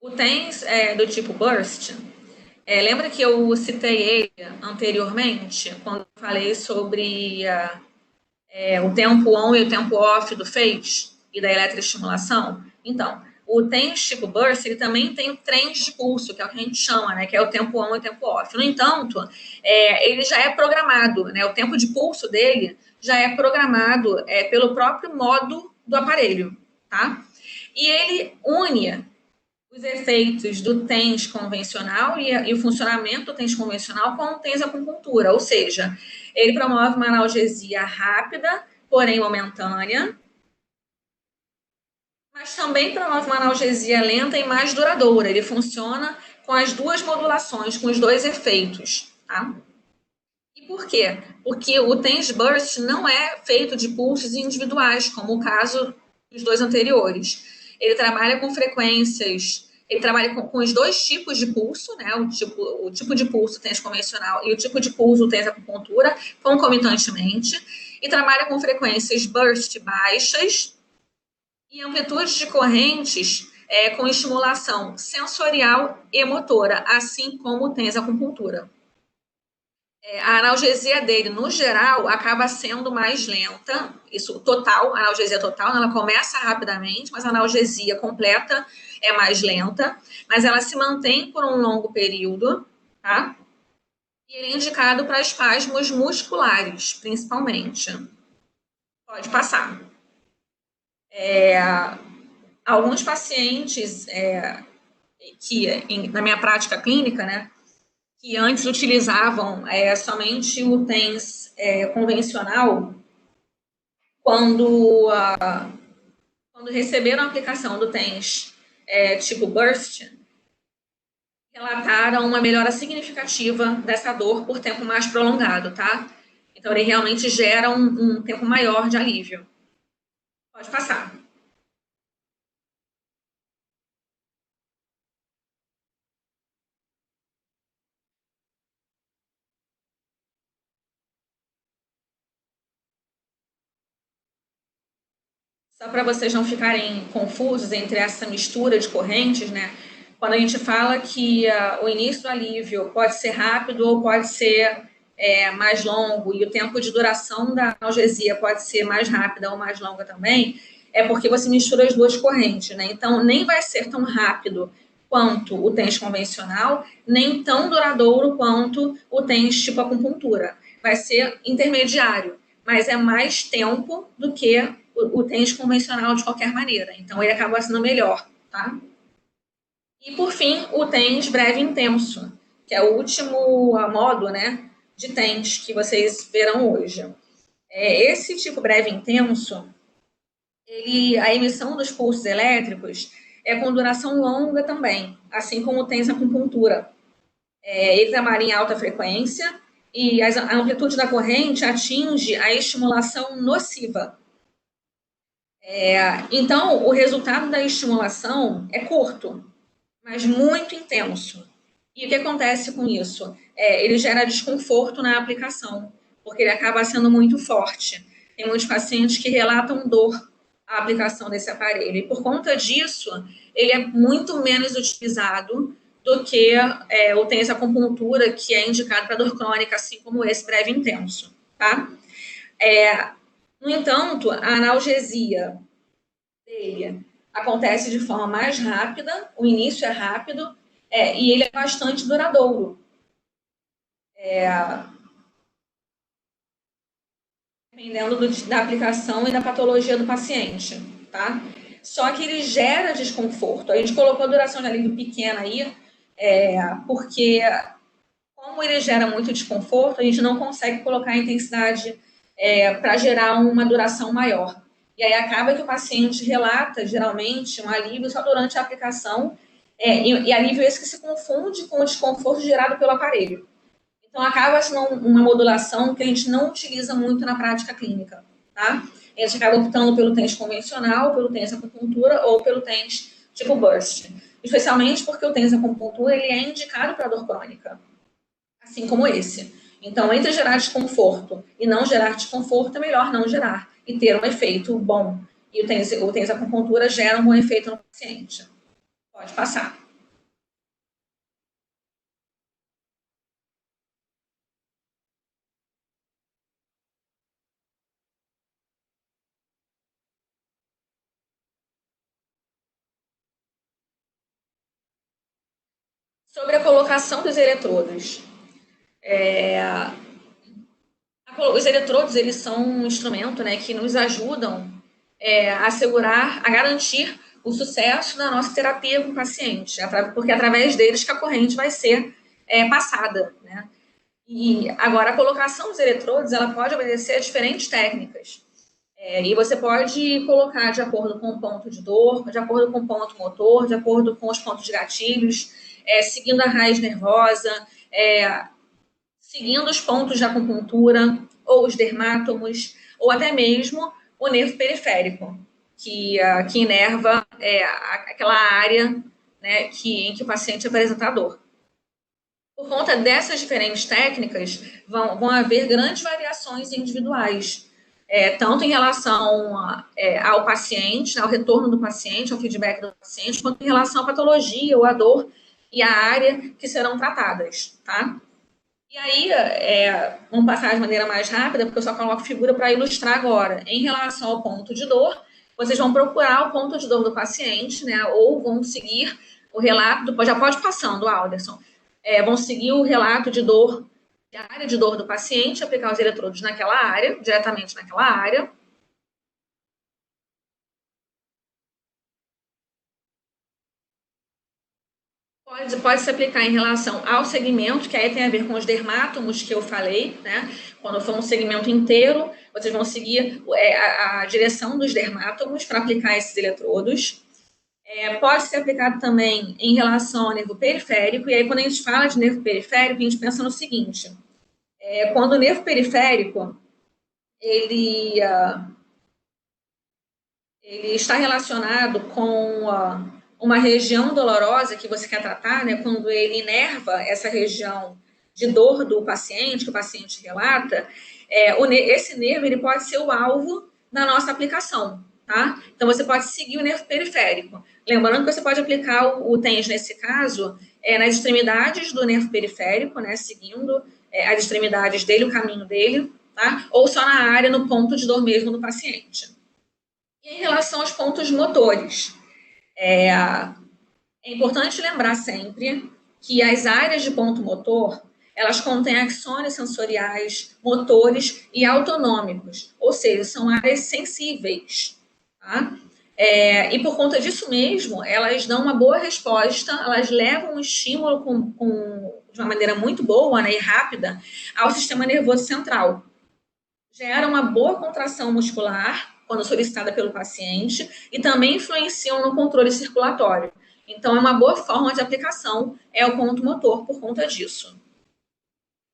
Speaker 1: O TENS do tipo Burst, lembra que eu citei ele anteriormente, quando falei sobre o tempo on e o tempo off do phase e da eletroestimulação? Então, o TENS tipo Burst, ele também tem o trens de pulso, que é o que a gente chama, né, que é o tempo on e o tempo off. No entanto, ele já é programado, né, o tempo de pulso dele já é programado pelo próprio modo do aparelho, tá? E ele une os efeitos do TENS convencional e o funcionamento do TENS convencional com o TENS acupuntura, ou seja, ele promove uma analgesia rápida, porém momentânea, mas também promove uma analgesia lenta e mais duradoura. Ele funciona com as duas modulações, com os dois efeitos, tá? E por quê? Porque o TENS Burst não é feito de pulsos individuais, como o caso dos dois anteriores. Ele trabalha com frequências, ele trabalha com os dois tipos de pulso, né? O tipo de pulso TENS convencional e o tipo de pulso TENS acupuntura, concomitantemente, e trabalha com frequências burst baixas e amplitudes de correntes com estimulação sensorial e motora, assim como o TENS acupuntura. A analgesia dele, no geral, acaba sendo mais lenta, isso total, a analgesia total, ela começa rapidamente, mas a analgesia completa é mais lenta, mas ela se mantém por um longo período, tá? E ele é indicado para espasmos musculares, principalmente. Pode passar. Alguns pacientes que, na minha prática clínica, né, que antes utilizavam somente o TENS convencional, quando receberam a aplicação do TENS tipo Burst, relataram uma melhora significativa dessa dor por tempo mais prolongado, tá? Então, ele realmente gera um tempo maior de alívio. Pode passar. Só para vocês não ficarem confusos entre essa mistura de correntes, né? quando a gente fala que o início do alívio pode ser rápido ou pode ser mais longo, e o tempo de duração da analgesia pode ser mais rápida ou mais longa também, é porque você mistura as duas correntes, né? Então, nem vai ser tão rápido quanto o TENS convencional, nem tão duradouro quanto o TENS tipo acupuntura. Vai ser intermediário, mas é mais tempo do que o TENS convencional de qualquer maneira. Então, ele acaba sendo melhor, tá? E, por fim, o TENS breve intenso, que é o último modo, né, de TENS que vocês verão hoje. Esse tipo breve intenso, a emissão dos pulsos elétricos é com duração longa também, assim como o TENS acupuntura. Ele trabalha em alta frequência e a amplitude da corrente atinge a estimulação nociva. Então, o resultado da estimulação é curto, mas muito intenso. E o que acontece com isso? Ele gera desconforto na aplicação, porque ele acaba sendo muito forte. Tem muitos pacientes que relatam dor à aplicação desse aparelho. E por conta disso, ele é muito menos utilizado do que o TENS acupuntura, que é indicado para dor crônica, assim como esse breve intenso, tá? No entanto, a analgesia dele acontece de forma mais rápida, o início é rápido, e ele é bastante duradouro. Dependendo da aplicação e da patologia do paciente, tá? Só que ele gera desconforto. A gente colocou a duração de alívio pequena aí, porque como ele gera muito desconforto, a gente não consegue colocar a intensidade para gerar uma duração maior. E aí acaba que o paciente relata, geralmente, um alívio só durante a aplicação, e alívio esse que se confunde com o desconforto gerado pelo aparelho. Então, acaba sendo uma modulação que a gente não utiliza muito na prática clínica, tá? A gente acaba optando pelo TENS convencional, pelo TENS acupuntura ou pelo TENS tipo burst. Especialmente porque o TENS acupuntura ele é indicado para dor crônica, assim como esse. Então, entre gerar desconforto e não gerar desconforto, é melhor não gerar e ter um efeito bom. E o TENS acupuntura gera um bom efeito no paciente. Pode passar. Sobre a colocação dos eletrodos. Os eletrodos, eles são um instrumento, né, que nos ajudam a garantir o sucesso da nossa terapia com o paciente, porque é através deles que a corrente vai ser passada, né? E agora, a colocação dos eletrodos, ela pode obedecer a diferentes técnicas. E você pode colocar de acordo com o ponto de dor, de acordo com o ponto motor, de acordo com os pontos de gatilhos, seguindo a raiz nervosa, seguindo os pontos de acupuntura, ou os dermátomos, ou até mesmo o nervo periférico, que inerva aquela área, né, em que o paciente apresenta dor. Por conta dessas diferentes técnicas, vão haver grandes variações individuais, tanto em relação ao paciente, ao retorno do paciente, ao feedback do paciente, quanto em relação à patologia ou à dor e à área que serão tratadas, tá? E aí, vamos passar de maneira mais rápida, porque eu só coloco figura para ilustrar agora. Em relação ao ponto de dor, vocês vão procurar o ponto de dor do paciente, né? Ou vão seguir o relato, já pode passando, Alderson. Vão seguir o relato de dor, a área de dor do paciente, aplicar os eletrodos naquela área, diretamente naquela área. Pode se aplicar em relação ao segmento, que aí tem a ver com os dermátomos que eu falei, né? Quando for um segmento inteiro, vocês vão seguir a direção dos dermátomos para aplicar esses eletrodos. Pode ser aplicado também em relação ao nervo periférico, e aí quando a gente fala de nervo periférico, a gente pensa no seguinte, quando o nervo periférico, ele está relacionado com uma região dolorosa que você quer tratar, né, quando ele inerva essa região de dor do paciente, que o paciente relata, esse nervo ele pode ser o alvo da nossa aplicação. tá? Então, você pode seguir o nervo periférico. Lembrando que você pode aplicar o TENS, nesse caso, nas extremidades do nervo periférico, né, seguindo as extremidades dele, o caminho dele, tá? Ou só na área, no ponto de dor mesmo do paciente. E em relação aos pontos motores, é importante lembrar sempre que as áreas de ponto motor, elas contêm axônios sensoriais, motores e autonômicos, ou seja, são áreas sensíveis, tá? E por conta disso mesmo, elas dão uma boa resposta, elas levam um estímulo de uma maneira muito boa, né, e rápida ao sistema nervoso central. Gera uma boa contração muscular quando solicitada pelo paciente e também influenciam no controle circulatório. Então, é uma boa forma de aplicação, o ponto motor por conta disso.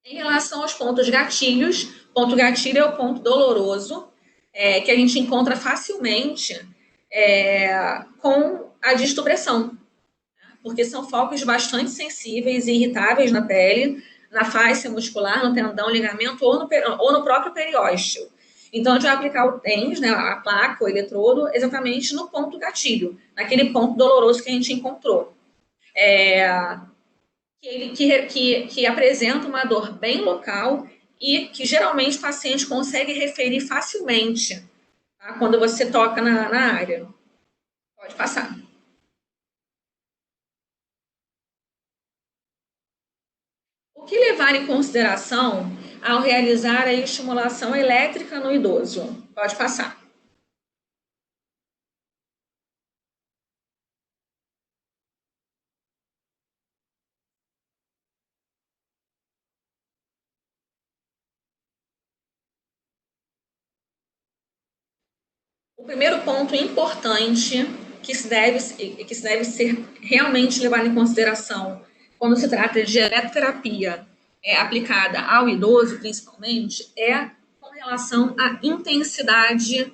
Speaker 1: Em relação aos pontos gatilhos, ponto gatilho é o ponto doloroso, que a gente encontra facilmente com a distupressão, porque são focos bastante sensíveis e irritáveis na pele, na face muscular, no tendão, ligamento ou no próprio periósteo. Então, a gente vai aplicar o TENS, né, a placa, o eletrodo, exatamente no ponto gatilho, naquele ponto doloroso que a gente encontrou. Que apresenta uma dor bem local e que geralmente o paciente consegue referir facilmente, tá, quando você toca na área. Pode passar. O que levar em consideração ao realizar a estimulação elétrica no idoso? Pode passar. O primeiro ponto importante que se deve ser realmente levado em consideração quando se trata de eletroterapia aplicada ao idoso, principalmente, com relação à intensidade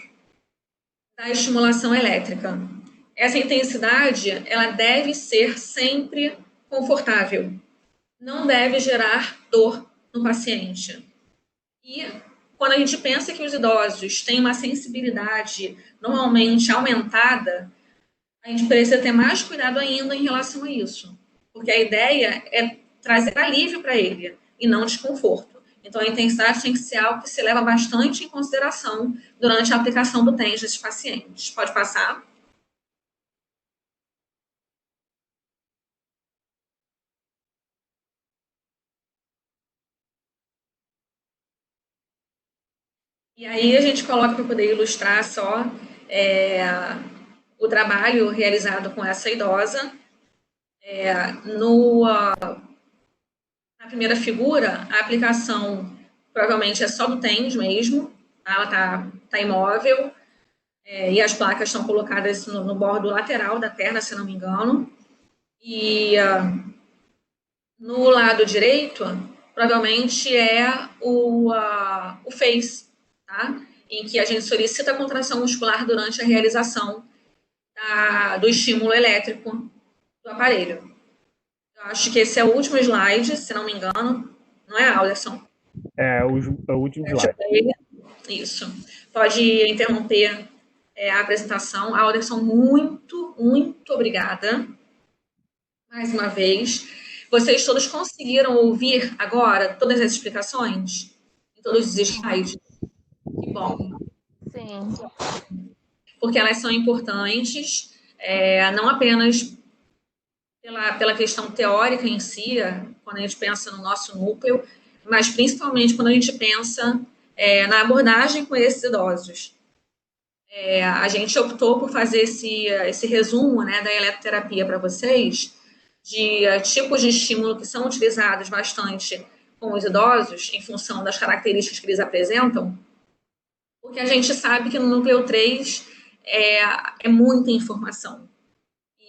Speaker 1: da estimulação elétrica. Essa intensidade, ela deve ser sempre confortável. Não deve gerar dor no paciente. E quando a gente pensa que os idosos têm uma sensibilidade normalmente aumentada, a gente precisa ter mais cuidado ainda em relação a isso. Porque a ideia é trazer alívio para ele e não desconforto. Então, a intensidade tem que ser algo que se leva bastante em consideração durante a aplicação do TENS desses pacientes. Pode passar. E aí a gente coloca para poder ilustrar só o trabalho realizado com essa idosa. Na primeira figura, a aplicação provavelmente é só do TENS mesmo, tá? Ela tá imóvel, e as placas estão colocadas no bordo lateral da perna, se não me engano. E no lado direito, provavelmente é o FACE, tá? Em que a gente solicita a contração muscular durante a realização do estímulo elétrico do aparelho. Eu acho que esse é o último slide, se não me engano. Não é, Alderson?
Speaker 3: É o último slide.
Speaker 1: Isso. Pode interromper a apresentação. Alderson, muito, muito obrigada. Mais uma vez. Vocês todos conseguiram ouvir agora todas as explicações? Em todos os slides? Que bom.
Speaker 2: Sim.
Speaker 1: Porque elas são importantes, não apenas pela questão teórica em si, quando a gente pensa no nosso núcleo, mas principalmente quando a gente pensa na abordagem com esses idosos. A gente optou por fazer esse resumo, né, da eletroterapia para vocês, de tipos de estímulo que são utilizados bastante com os idosos, em função das características que eles apresentam, porque a gente sabe que no núcleo 3 é muita informação.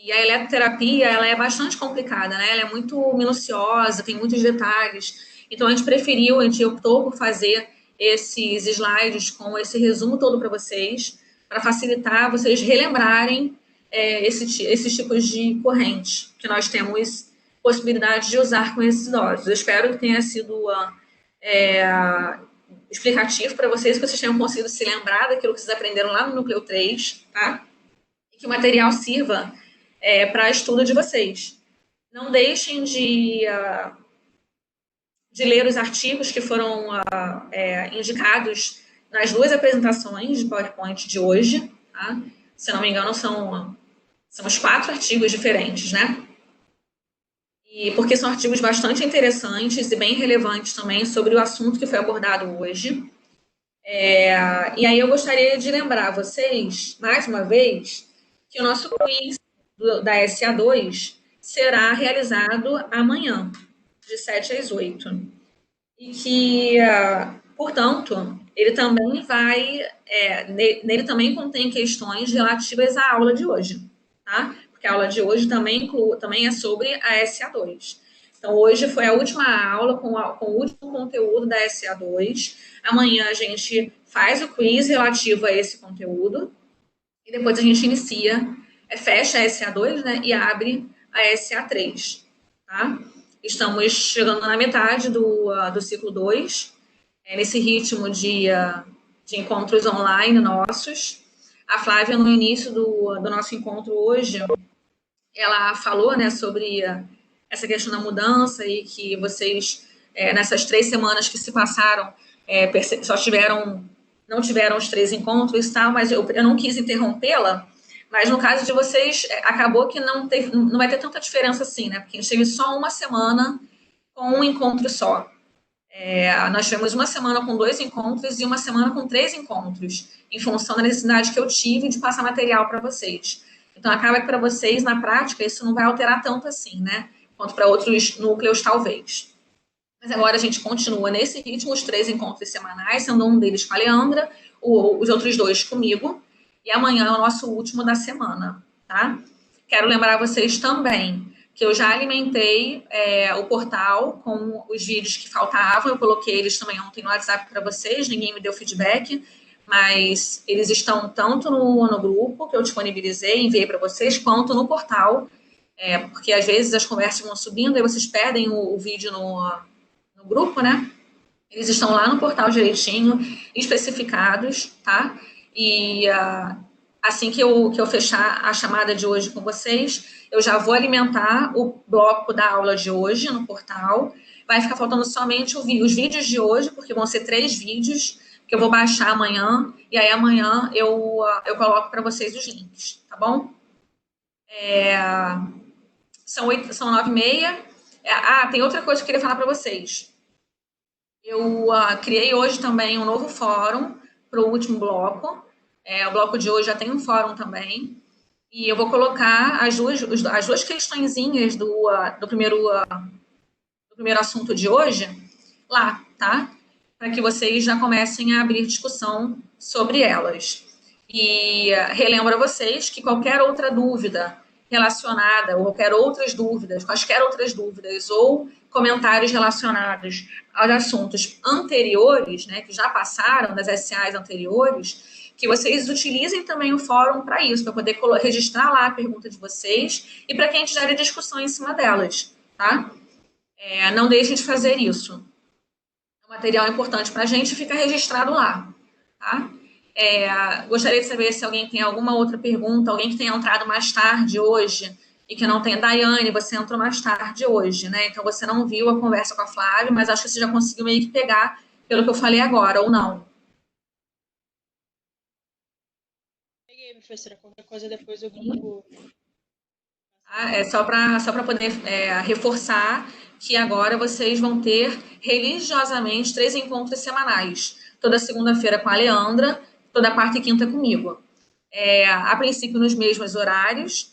Speaker 1: E a eletroterapia, ela é bastante complicada, né? Ela é muito minuciosa, tem muitos detalhes. Então, a gente optou por fazer esses slides com esse resumo todo para vocês, para facilitar vocês relembrarem esses tipos de corrente que nós temos possibilidade de usar com esses idosos. Eu espero que tenha sido explicativo para vocês, que vocês tenham conseguido se lembrar daquilo que vocês aprenderam lá no Núcleo 3, tá? E que o material sirva para estudo de vocês. Não deixem de ler os artigos que foram indicados nas 2 apresentações de PowerPoint de hoje, tá? Se não me engano, são os 4 artigos diferentes, né? E porque são artigos bastante interessantes e bem relevantes também sobre o assunto que foi abordado hoje. E aí eu gostaria de lembrar vocês, mais uma vez, que o nosso quiz da SA2 será realizado amanhã, de 7 às 8. E que, portanto, ele também nele também contém questões relativas à aula de hoje, tá? Porque a aula de hoje também é sobre a SA2. Então, hoje foi a última aula com o último conteúdo da SA2. Amanhã a gente faz o quiz relativo a esse conteúdo e depois a gente fecha a SA2, né, e abre a SA3, tá? Estamos chegando na metade do ciclo 2, nesse ritmo de encontros online nossos. A Flávia, no início do nosso encontro hoje, ela falou, né, sobre essa questão da mudança e que vocês, nessas 3 semanas que se passaram, não tiveram os 3 encontros e tal, mas eu não quis interrompê-la. Mas no caso de vocês, acabou que não vai ter tanta diferença assim, né? Porque a gente teve só uma semana com um encontro só. Nós tivemos uma semana com 2 encontros e uma semana com 3 encontros, em função da necessidade que eu tive de passar material para vocês. Então, acaba que para vocês, na prática, isso não vai alterar tanto assim, né? Quanto para outros núcleos, talvez. Mas agora a gente continua nesse ritmo, os 3 encontros semanais, sendo um deles com a Leandra, os outros 2 comigo. E amanhã é o nosso último da semana, tá? Quero lembrar vocês também que eu já alimentei o portal com os vídeos que faltavam. Eu coloquei eles também ontem no WhatsApp para vocês, ninguém me deu feedback, mas eles estão tanto no grupo que eu disponibilizei, enviei para vocês, quanto no portal, porque às vezes as conversas vão subindo e vocês perdem o vídeo no grupo, né? Eles estão lá no portal direitinho, especificados, tá? E assim que eu fechar a chamada de hoje com vocês, eu já vou alimentar o bloco da aula de hoje no portal. Vai ficar faltando somente os vídeos de hoje, porque vão ser 3 vídeos que eu vou baixar amanhã. E aí amanhã eu coloco para vocês os links, tá bom? São 9h30. Tem outra coisa que eu queria falar para vocês. Eu criei hoje também um novo fórum para o último bloco. O bloco de hoje já tem um fórum também. E eu vou colocar as duas questõezinhas do primeiro assunto de hoje lá, tá? Para que vocês já comecem a abrir discussão sobre elas. E relembro a vocês que qualquer outra dúvida relacionada, ou quaisquer outras dúvidas, ou comentários relacionados aos assuntos anteriores, né, que já passaram das SAs anteriores, que vocês utilizem também o fórum para isso, para poder registrar lá a pergunta de vocês e para que a gente gere discussão em cima delas, tá? Não deixem de fazer isso. É um material importante para a gente, fica registrado lá, tá? Gostaria de saber se alguém tem alguma outra pergunta, alguém que tenha entrado mais tarde hoje e que não tenha. Daiane, você entrou mais tarde hoje, né? Então você não viu a conversa com a Flávia, mas acho que você já conseguiu meio que pegar pelo que eu falei agora, ou não?
Speaker 5: Peguei, professora. Qualquer coisa depois eu vou.
Speaker 1: Só para poder reforçar que agora vocês vão ter religiosamente 3 encontros semanais. Toda segunda-feira com a Leandra, toda quarta e quinta comigo. A princípio nos mesmos horários,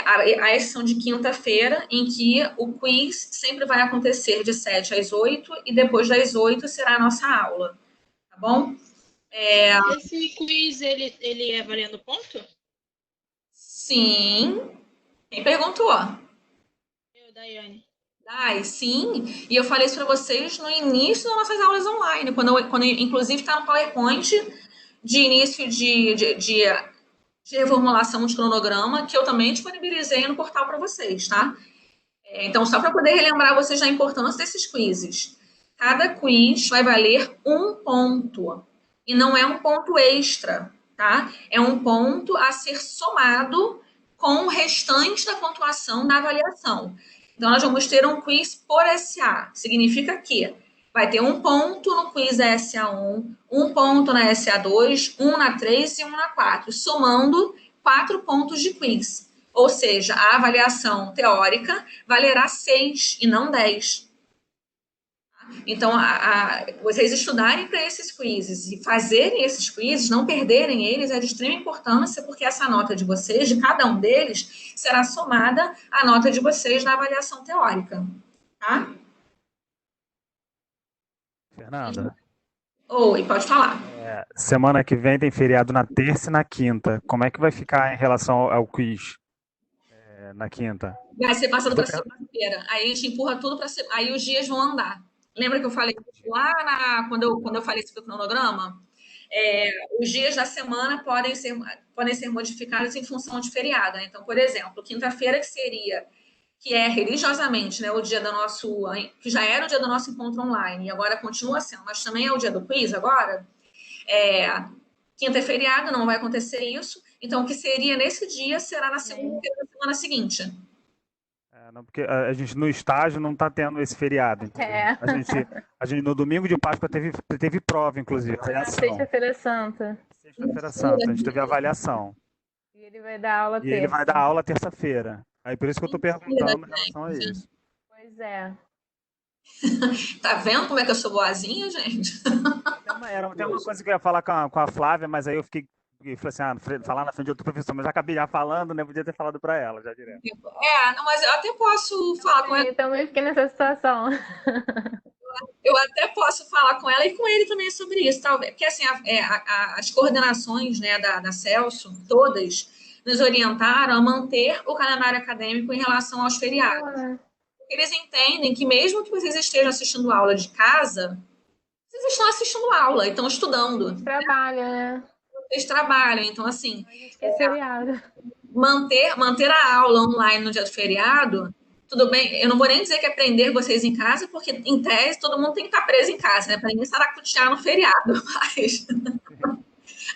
Speaker 1: a exceção de quinta-feira, em que o quiz sempre vai acontecer de 7 às 8 e depois das 8 será a nossa aula, tá bom?
Speaker 5: Esse quiz, ele é valendo ponto?
Speaker 1: Sim. Quem perguntou?
Speaker 5: Eu, Daiane.
Speaker 1: Sim, e eu falei isso para vocês no início das nossas aulas online, quando inclusive está no PowerPoint de início de reformulação de cronograma, que eu também disponibilizei no portal para vocês, tá? Então, só para poder relembrar vocês da importância desses quizzes. Cada quiz vai valer 1 ponto. E não é um ponto extra, tá? É um ponto a ser somado com o restante da pontuação da avaliação. Então, nós vamos ter um quiz por SA. Significa que vai ter 1 ponto no quiz SA1, 1 ponto na SA2, 1 na 3 e 1 na 4, somando 4 pontos de quiz. Ou seja, a avaliação teórica valerá 6 e não 10. Então, vocês estudarem para esses quizzes e fazerem esses quizzes, não perderem eles, é de extrema importância, porque essa nota de vocês, de cada um deles, será somada à nota de vocês na avaliação teórica. Tá?
Speaker 3: Fernanda,
Speaker 1: Oi, pode falar.
Speaker 3: semana que vem tem feriado na terça e na quinta. Como é que vai ficar em relação ao quiz na quinta?
Speaker 1: Vai ser passado para segunda-feira. Aí a gente empurra tudo para aí os dias vão andar. Lembra que eu falei lá quando eu falei sobre o cronograma? Os dias da semana podem ser modificados em função de feriado. Né? Então, por exemplo, quinta-feira que é religiosamente, né, o dia do nosso, que já era o dia do nosso encontro online e agora continua sendo, mas também é o dia do quiz agora. Quinta é feriado, não vai acontecer isso. Então, o que seria nesse dia será na segunda-feira da semana seguinte.
Speaker 3: Não, porque a gente no estágio não está tendo esse feriado. A gente no domingo de Páscoa teve prova, inclusive.
Speaker 2: Sexta-feira Santa.
Speaker 3: Sexta-feira Santa, a gente teve avaliação.
Speaker 2: E ele vai dar aula terça.
Speaker 3: Ele vai dar aula terça-feira. Aí por isso que eu estou perguntando em relação a isso.
Speaker 2: Pois é.
Speaker 1: Tá vendo como é que eu sou boazinha, gente?
Speaker 3: Tem uma coisa que eu ia falar com a Flávia, mas aí eu falei assim, falar na frente de outro professor, mas já acabei já falando, né? Podia ter falado para ela, já direto.
Speaker 1: Não, mas eu até posso falar com ela.
Speaker 2: Eu também fiquei nessa situação.
Speaker 1: Eu até posso falar com ela e com ele também sobre isso, talvez. Porque, assim, as coordenações, né, da Celso, todas, nos orientaram a manter o calendário acadêmico em relação aos feriados. Porque eles entendem que mesmo que vocês estejam assistindo aula de casa, vocês estão assistindo aula, estão estudando.
Speaker 2: Trabalha, né?
Speaker 1: Vocês trabalham, então, assim,
Speaker 2: manter
Speaker 1: a aula online no dia do feriado, tudo bem, eu não vou nem dizer que é prender vocês em casa, porque, em tese, todo mundo tem que estar preso em casa, né, para ninguém saracutear no feriado, mas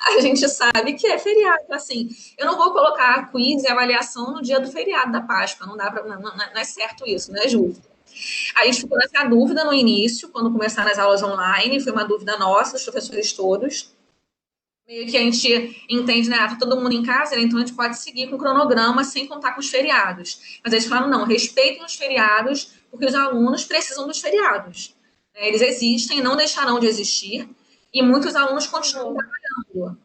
Speaker 1: a gente sabe que é feriado, assim, eu não vou colocar quiz e avaliação no dia do feriado da Páscoa, não dá para, não é certo isso, não é justo. A gente ficou nessa dúvida no início, quando começaram as aulas online, foi uma dúvida nossa, dos professores todos, meio que a gente entende, né? Tá todo mundo em casa, né? Então a gente pode seguir com o cronograma sem contar com os feriados. Mas eles falaram, não, respeitem os feriados, porque os alunos precisam dos feriados. Eles existem, não deixarão de existir, e muitos alunos continuam trabalhando.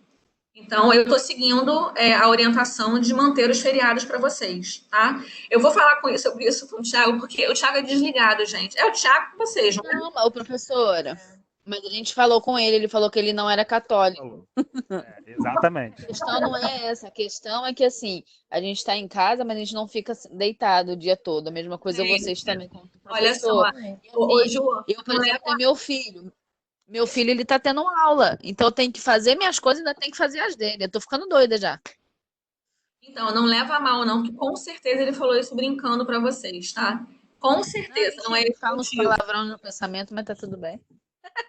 Speaker 1: Então, eu estou seguindo a orientação de manter os feriados para vocês, tá? Eu vou falar sobre isso com o Thiago, porque o Thiago é desligado, gente. É o Thiago com vocês, não é?
Speaker 4: Não, professora. Mas a gente falou com ele falou que ele não era católico.
Speaker 3: Exatamente.
Speaker 4: A questão não é essa, a questão é que, assim, a gente está em casa, mas a gente não fica deitado o dia todo. A mesma coisa vocês também como professor.
Speaker 1: Olha só,
Speaker 4: João, eu, por exemplo, tenho meu filho. Meu filho, ele tá tendo aula, então eu tenho que fazer minhas coisas e ainda tenho que fazer as dele. Eu tô ficando doida já.
Speaker 1: Então, não leva a mal, não, que com certeza ele falou isso brincando para vocês, tá? Com certeza, não é
Speaker 4: ele fala uns palavrão no pensamento, mas tá tudo bem.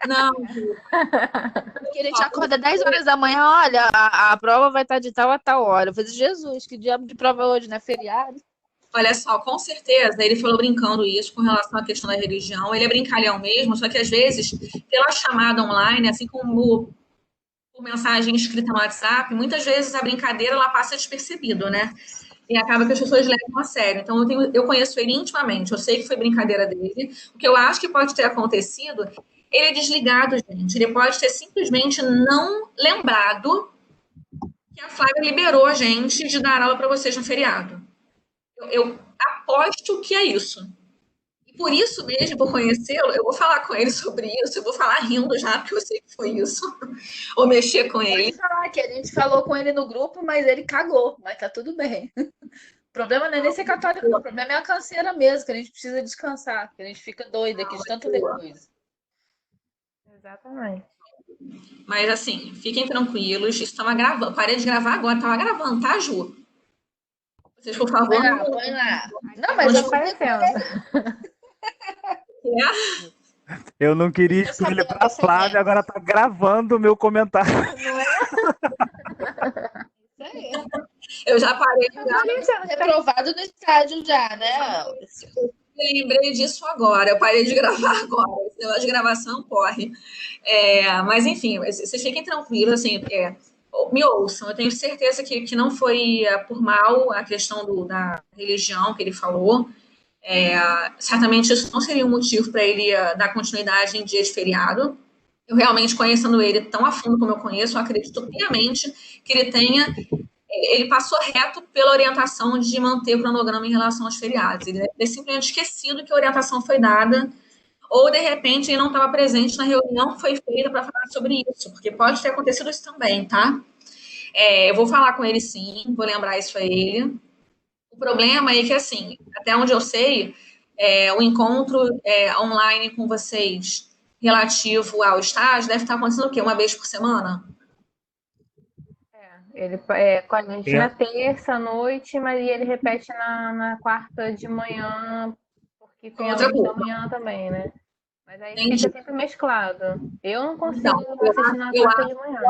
Speaker 1: Não.
Speaker 4: Porque a gente acorda 10 horas da manhã, olha, a prova vai estar de tal a tal hora. Eu falei, Jesus, que diabo de prova hoje, né? Feriado.
Speaker 1: Olha só, com certeza, ele falou brincando isso com relação à questão da religião. Ele é brincalhão mesmo, só que às vezes, pela chamada online, assim como por mensagem escrita no WhatsApp, muitas vezes a brincadeira ela passa despercebido, né? E acaba que as pessoas levam a sério. Então, eu conheço ele intimamente, eu sei que foi brincadeira dele. O que eu acho que pode ter acontecido, ele é desligado, gente. Ele pode ter simplesmente não lembrado que a Flávia liberou a gente de dar aula para vocês no feriado. Eu aposto que é isso. E por isso mesmo, por conhecê-lo, eu vou falar com ele sobre isso, eu vou falar rindo já, porque eu sei que foi isso. Ou mexer com ele.
Speaker 4: Pode falar que a gente falou com ele no grupo, mas ele cagou, mas tá tudo bem. O problema não é nem ser católico, o problema é a canseira mesmo, que a gente precisa descansar, que a gente fica doida aqui de tanto ler coisa.
Speaker 2: Exatamente.
Speaker 1: Mas assim, fiquem tranquilos, isso estava gravando. Parei de gravar agora, estava gravando, tá, Ju? Vocês, por favor.
Speaker 4: Põe lá. Não, mas eu
Speaker 2: aparecendo.
Speaker 3: Eu não queria
Speaker 4: Eu
Speaker 3: excluir ele
Speaker 4: sabia
Speaker 3: pra
Speaker 4: dessa
Speaker 3: Flávia,
Speaker 4: gente.
Speaker 3: agora tá gravando o meu comentário.
Speaker 2: Não é?
Speaker 4: Isso aí.
Speaker 1: Eu já parei,
Speaker 4: Eu falei, você é reprovado no estádio já, né?
Speaker 1: lembrei disso agora. Eu parei de gravar agora. Esse negócio de gravação corre. Mas, enfim, vocês fiquem tranquilos, assim, me ouçam. Eu tenho certeza que não foi por mal a questão da religião que ele falou. Certamente isso não seria um motivo para ele dar continuidade em dia de feriado. Eu realmente, conhecendo ele tão a fundo como eu conheço, eu acredito piamente que ele passou reto pela orientação de manter o cronograma em relação aos feriados. Ele deve ter simplesmente esquecido que a orientação foi dada, ou de repente ele não estava presente na reunião que foi feita para falar sobre isso, porque pode ter acontecido isso também, tá? Eu vou falar com ele sim, vou lembrar isso a ele. O problema é que, assim, até onde eu sei, o encontro online com vocês relativo ao estágio deve estar acontecendo o quê? Uma vez por semana?
Speaker 2: Ele com a gente na terça à noite, mas ele repete na quarta de manhã, porque tem a
Speaker 1: Outra
Speaker 2: luz da
Speaker 1: coisa.
Speaker 2: manhã também, né? Mas aí
Speaker 1: Entendi.
Speaker 2: fica sempre mesclado. Eu não consigo
Speaker 1: Então,
Speaker 2: assistir na
Speaker 1: eu
Speaker 2: quarta de manhã.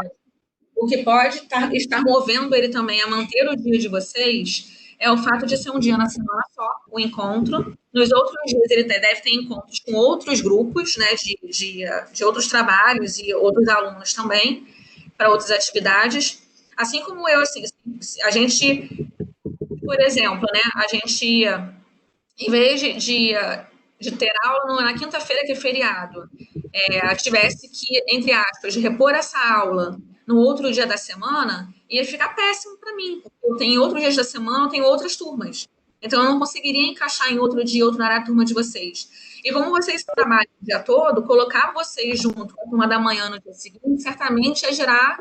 Speaker 1: O que pode estar movendo ele também a manter o dia de vocês é o fato de ser um dia na semana só, o encontro. Nos outros dias ele deve ter encontros com outros grupos, né, de outros trabalhos e outros alunos também, para outras atividades. Assim como eu, assim, a gente, por exemplo, né, a gente, em vez de ter aula na quinta-feira, que é feriado, tivesse que, entre aspas, repor essa aula no outro dia da semana, ia ficar péssimo para mim, porque eu tenho outros dias da semana, eu tenho outras turmas. Então, eu não conseguiria encaixar em outro dia, outro horário, a turma de vocês. E como vocês trabalham o dia todo, colocar vocês junto com a turma da manhã no dia seguinte, certamente ia gerar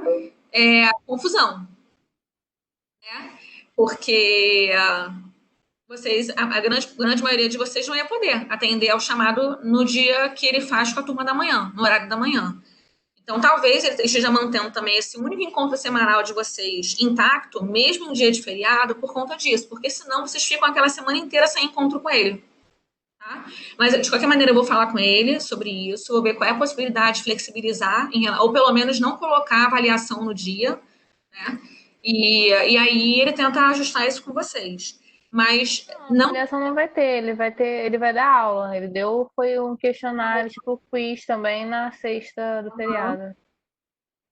Speaker 1: confusão, né? Porque vocês, a grande maioria de vocês não ia poder atender ao chamado no dia que ele faz com a turma da manhã, no horário da manhã. Então, talvez ele esteja mantendo também esse único encontro semanal de vocês intacto, mesmo em dia de feriado, por conta disso, porque senão vocês ficam aquela semana inteira sem encontro com ele. Tá? Mas, de qualquer maneira, eu vou falar com ele sobre isso, vou ver qual é a possibilidade de flexibilizar, ou pelo menos não colocar avaliação no dia, né? E aí ele tenta ajustar isso com vocês. Mas
Speaker 2: não, avaliação não vai ter, ele vai dar aula. Ele foi um questionário, tipo quiz também na sexta do feriado.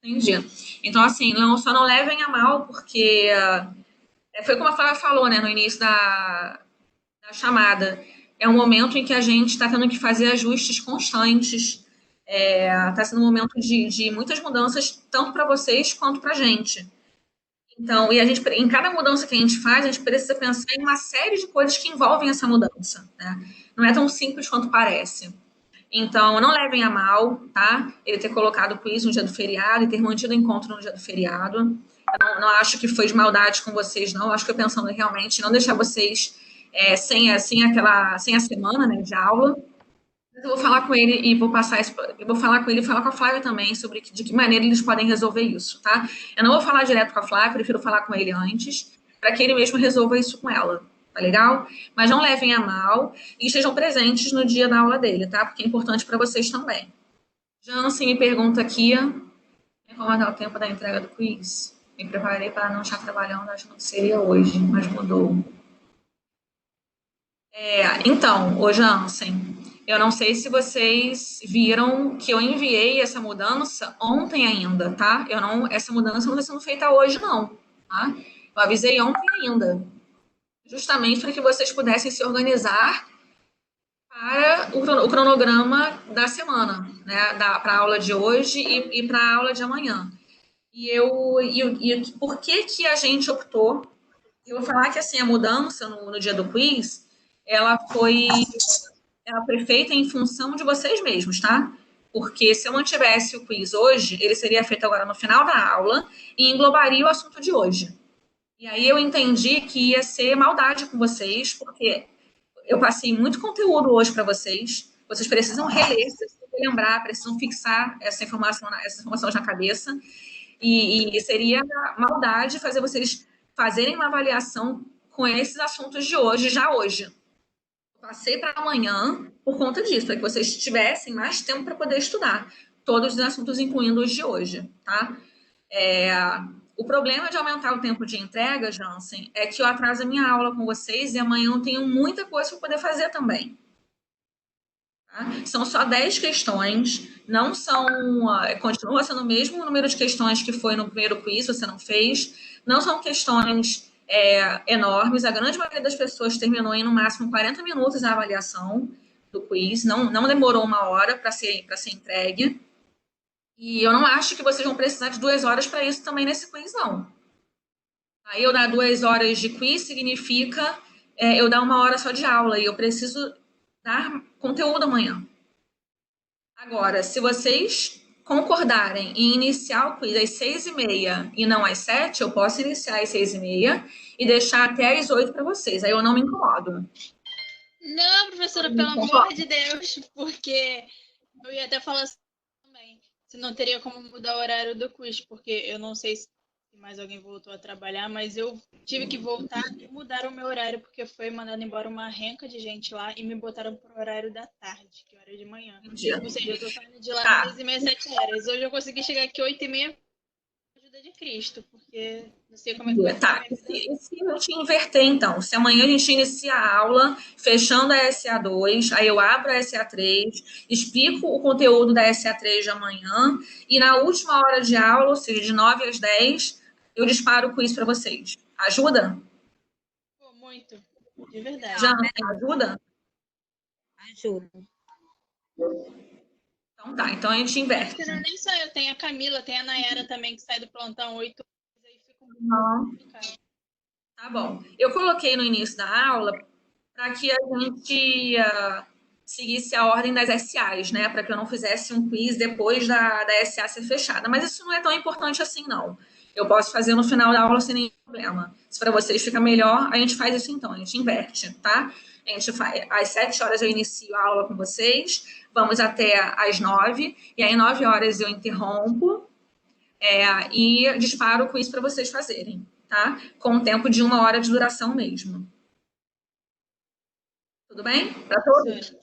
Speaker 1: Entendi. Então, assim, só não levem a mal, porque foi como a Flávia falou, né, no início da chamada. É um momento em que a gente está tendo que fazer ajustes constantes. Está sendo um momento de muitas mudanças, tanto para vocês quanto para a gente. Então, e em cada mudança que a gente faz, a gente precisa pensar em uma série de coisas que envolvem essa mudança, né? Não é tão simples quanto parece. Então, não levem a mal, tá? Ele ter colocado o quiz no dia do feriado e ter mantido o encontro no dia do feriado. Eu não acho que foi de maldade com vocês, não. Eu acho que eu pensando realmente em não deixar vocês sem a semana, né, de aula. Eu vou falar com ele e vou passar isso. Eu vou falar com ele e falar com a Flávia também sobre de que maneira eles podem resolver isso, tá? Eu não vou falar direto com a Flávia, prefiro falar com ele antes, para que ele mesmo resolva isso com ela, tá legal? Mas não levem a mal e estejam presentes no dia da aula dele, tá? Porque é importante para vocês também. Jansen me pergunta aqui como é o tempo da entrega do quiz. Me preparei para não estar trabalhando, acho que seria hoje, mas mudou. Então, ô Jansen, eu não sei se vocês viram que eu enviei essa mudança ontem ainda, tá? Essa mudança não está sendo feita hoje, não, tá? Eu avisei ontem ainda, justamente para que vocês pudessem se organizar para o cronograma da semana, né? Para a aula de hoje e para a aula de amanhã. E por que a gente optou? Eu vou falar que, assim, a mudança no dia do quiz, ela foi feita em função de vocês mesmos, tá? Porque se eu mantivesse o quiz hoje, ele seria feito agora no final da aula e englobaria o assunto de hoje. E aí eu entendi que ia ser maldade com vocês, porque eu passei muito conteúdo hoje para vocês. Vocês precisam reler, precisam lembrar, precisam fixar essas informações na cabeça. E seria maldade fazer vocês fazerem uma avaliação com esses assuntos de hoje, já hoje. Passei para amanhã por conta disso, para que vocês tivessem mais tempo para poder estudar todos os assuntos, incluindo os de hoje, tá? O problema de aumentar o tempo de entrega, Jansen, é que eu atraso a minha aula com vocês e amanhã eu tenho muita coisa para poder fazer também. Tá? São só 10 questões, não são. Continua sendo o mesmo número de questões que foi no primeiro quiz, você não fez. Não são questões enormes, a grande maioria das pessoas terminou em no máximo 40 minutos a avaliação do quiz, não demorou 1 hora para ser entregue. E eu não acho que vocês vão precisar de 2 horas para isso também nesse quiz, não. Aí eu dar 2 horas de quiz significa eu dar 1 hora só de aula, e eu preciso dar conteúdo amanhã. Agora, se vocês concordarem em iniciar o quiz às 6h30 e não às 7, eu posso iniciar às 6h30 e deixar até às 8 para vocês. Aí eu não me incomodo.
Speaker 5: Não, professora, pelo amor de Deus, porque eu ia até falar assim também. Se não teria como mudar o horário do quiz, porque eu não sei se mais alguém voltou a trabalhar, mas eu tive que voltar e mudar o meu horário, porque foi mandado embora uma renca de gente lá e me botaram para o horário da tarde, que é hora de manhã. Ou seja, eu tô saindo de lá às 6h30, 7 horas. Hoje eu consegui chegar aqui 8h30 com a ajuda de Cristo, porque não sei como é que vai ser.
Speaker 1: E se eu te inverter, então? Se amanhã a gente inicia a aula fechando a SA2, aí eu abro a SA3, explico o conteúdo da SA3 de amanhã, e na última hora de aula, ou seja, de 9 às 10, eu disparo o quiz para vocês. Ajuda?
Speaker 5: Pô, muito. De verdade.
Speaker 1: Já ajuda?
Speaker 6: Ajuda.
Speaker 1: Então tá, então a gente inverte.
Speaker 5: Não, nem só eu, tem a Camila, tem a Nayara também, que sai do plantão 8 horas, aí fica um pouco complicado.
Speaker 1: Tá bom. Eu coloquei no início da aula para que a gente seguisse a ordem das SAs, né? Para que eu não fizesse um quiz depois da SA ser fechada. Mas isso não é tão importante assim, não. Eu posso fazer no final da aula sem nenhum problema. Se para vocês fica melhor, a gente faz isso então, a gente inverte, tá? A gente faz, às 7 horas eu inicio a aula com vocês, vamos até às 9, e aí 9 horas eu interrompo e disparo o quiz para vocês fazerem, tá? Com um tempo de 1 hora de duração mesmo. Tudo bem? Para todos?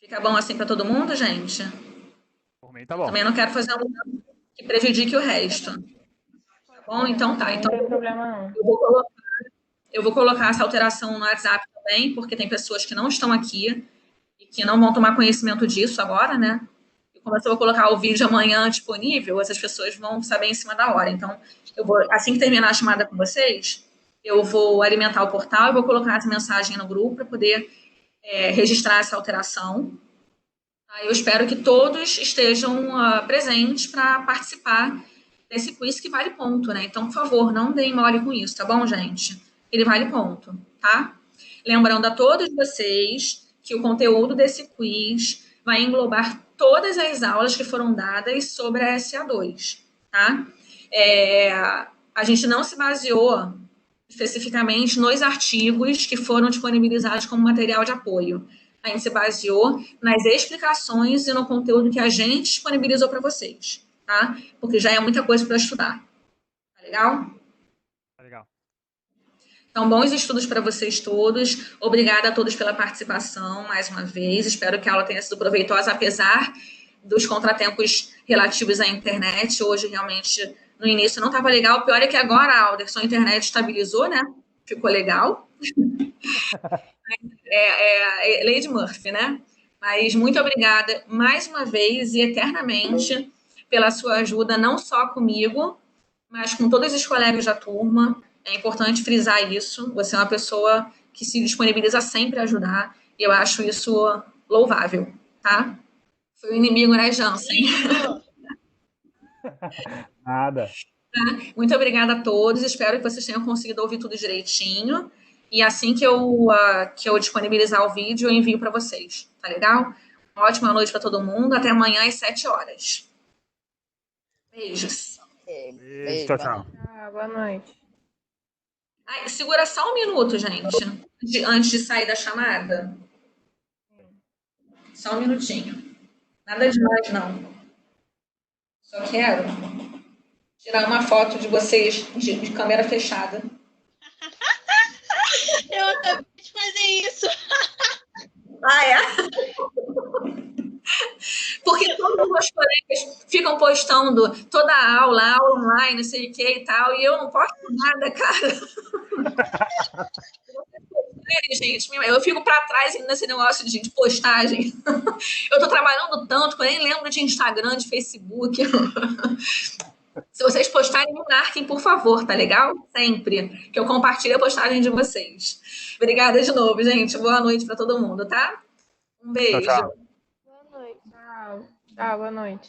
Speaker 1: Fica bom assim para todo mundo, gente?
Speaker 3: Por mim tá bom.
Speaker 1: Também não quero fazer um que prejudique o resto. Tá bom? Então tá. Então,
Speaker 2: não tem problema não.
Speaker 1: Eu vou colocar essa alteração no WhatsApp também, porque tem pessoas que não estão aqui e que não vão tomar conhecimento disso agora, né? E como eu vou colocar o vídeo amanhã disponível, essas pessoas vão saber em cima da hora. Então, eu vou, assim que terminar a chamada com vocês, eu vou alimentar o portal e vou colocar essa mensagem no grupo para poder registrar essa alteração. Eu espero que todos estejam presentes para participar desse quiz que vale ponto, né? Então, por favor, não deem mole com isso, tá bom, gente? Ele vale ponto, tá? Lembrando a todos vocês que o conteúdo desse quiz vai englobar todas as aulas que foram dadas sobre a SA2, tá? A gente não se baseou especificamente nos artigos que foram disponibilizados como material de apoio. A gente se baseou nas explicações e no conteúdo que a gente disponibilizou para vocês, tá? Porque já é muita coisa para estudar. Tá legal?
Speaker 3: Tá legal.
Speaker 1: Então, bons estudos para vocês todos. Obrigada a todos pela participação, mais uma vez. Espero que a aula tenha sido proveitosa, apesar dos contratempos relativos à internet. Hoje, realmente, no início não estava legal. O pior é que agora, Alderson, a internet estabilizou, né? Ficou legal. Lei de Murphy, né? Mas muito obrigada mais uma vez e eternamente pela sua ajuda, não só comigo, mas com todos os colegas da turma. É importante frisar isso. Você é uma pessoa que se disponibiliza sempre a ajudar, e eu acho isso louvável, tá? Foi o inimigo, né, Jansen?
Speaker 3: Nada.
Speaker 1: Muito obrigada a todos. Espero que vocês tenham conseguido ouvir tudo direitinho. E assim que eu disponibilizar o vídeo, eu envio para vocês. Tá legal? Uma ótima noite para todo mundo. Até amanhã às 7 horas. Beijos.
Speaker 3: Beijo, tchau, tchau.
Speaker 2: Boa noite.
Speaker 1: Segura só um minuto, gente. Antes de sair da chamada. Só um minutinho. Nada demais, não. Só quero tirar uma foto de vocês de câmera fechada.
Speaker 5: Eu nem isso.
Speaker 1: Ah, é? Porque todos os meus colegas ficam postando toda a aula online, não sei o que e tal, e eu não posto nada, cara. Gente, eu fico para trás nesse negócio de postagem. Eu tô trabalhando tanto que eu nem lembro de Instagram, de Facebook. Se vocês postarem, me marquem, por favor, tá legal? Sempre. Que eu compartilho a postagem de vocês. Obrigada de novo, gente. Boa noite para todo mundo, tá? Um beijo.
Speaker 3: Tchau.
Speaker 2: Boa noite. Tchau. Tchau, boa noite.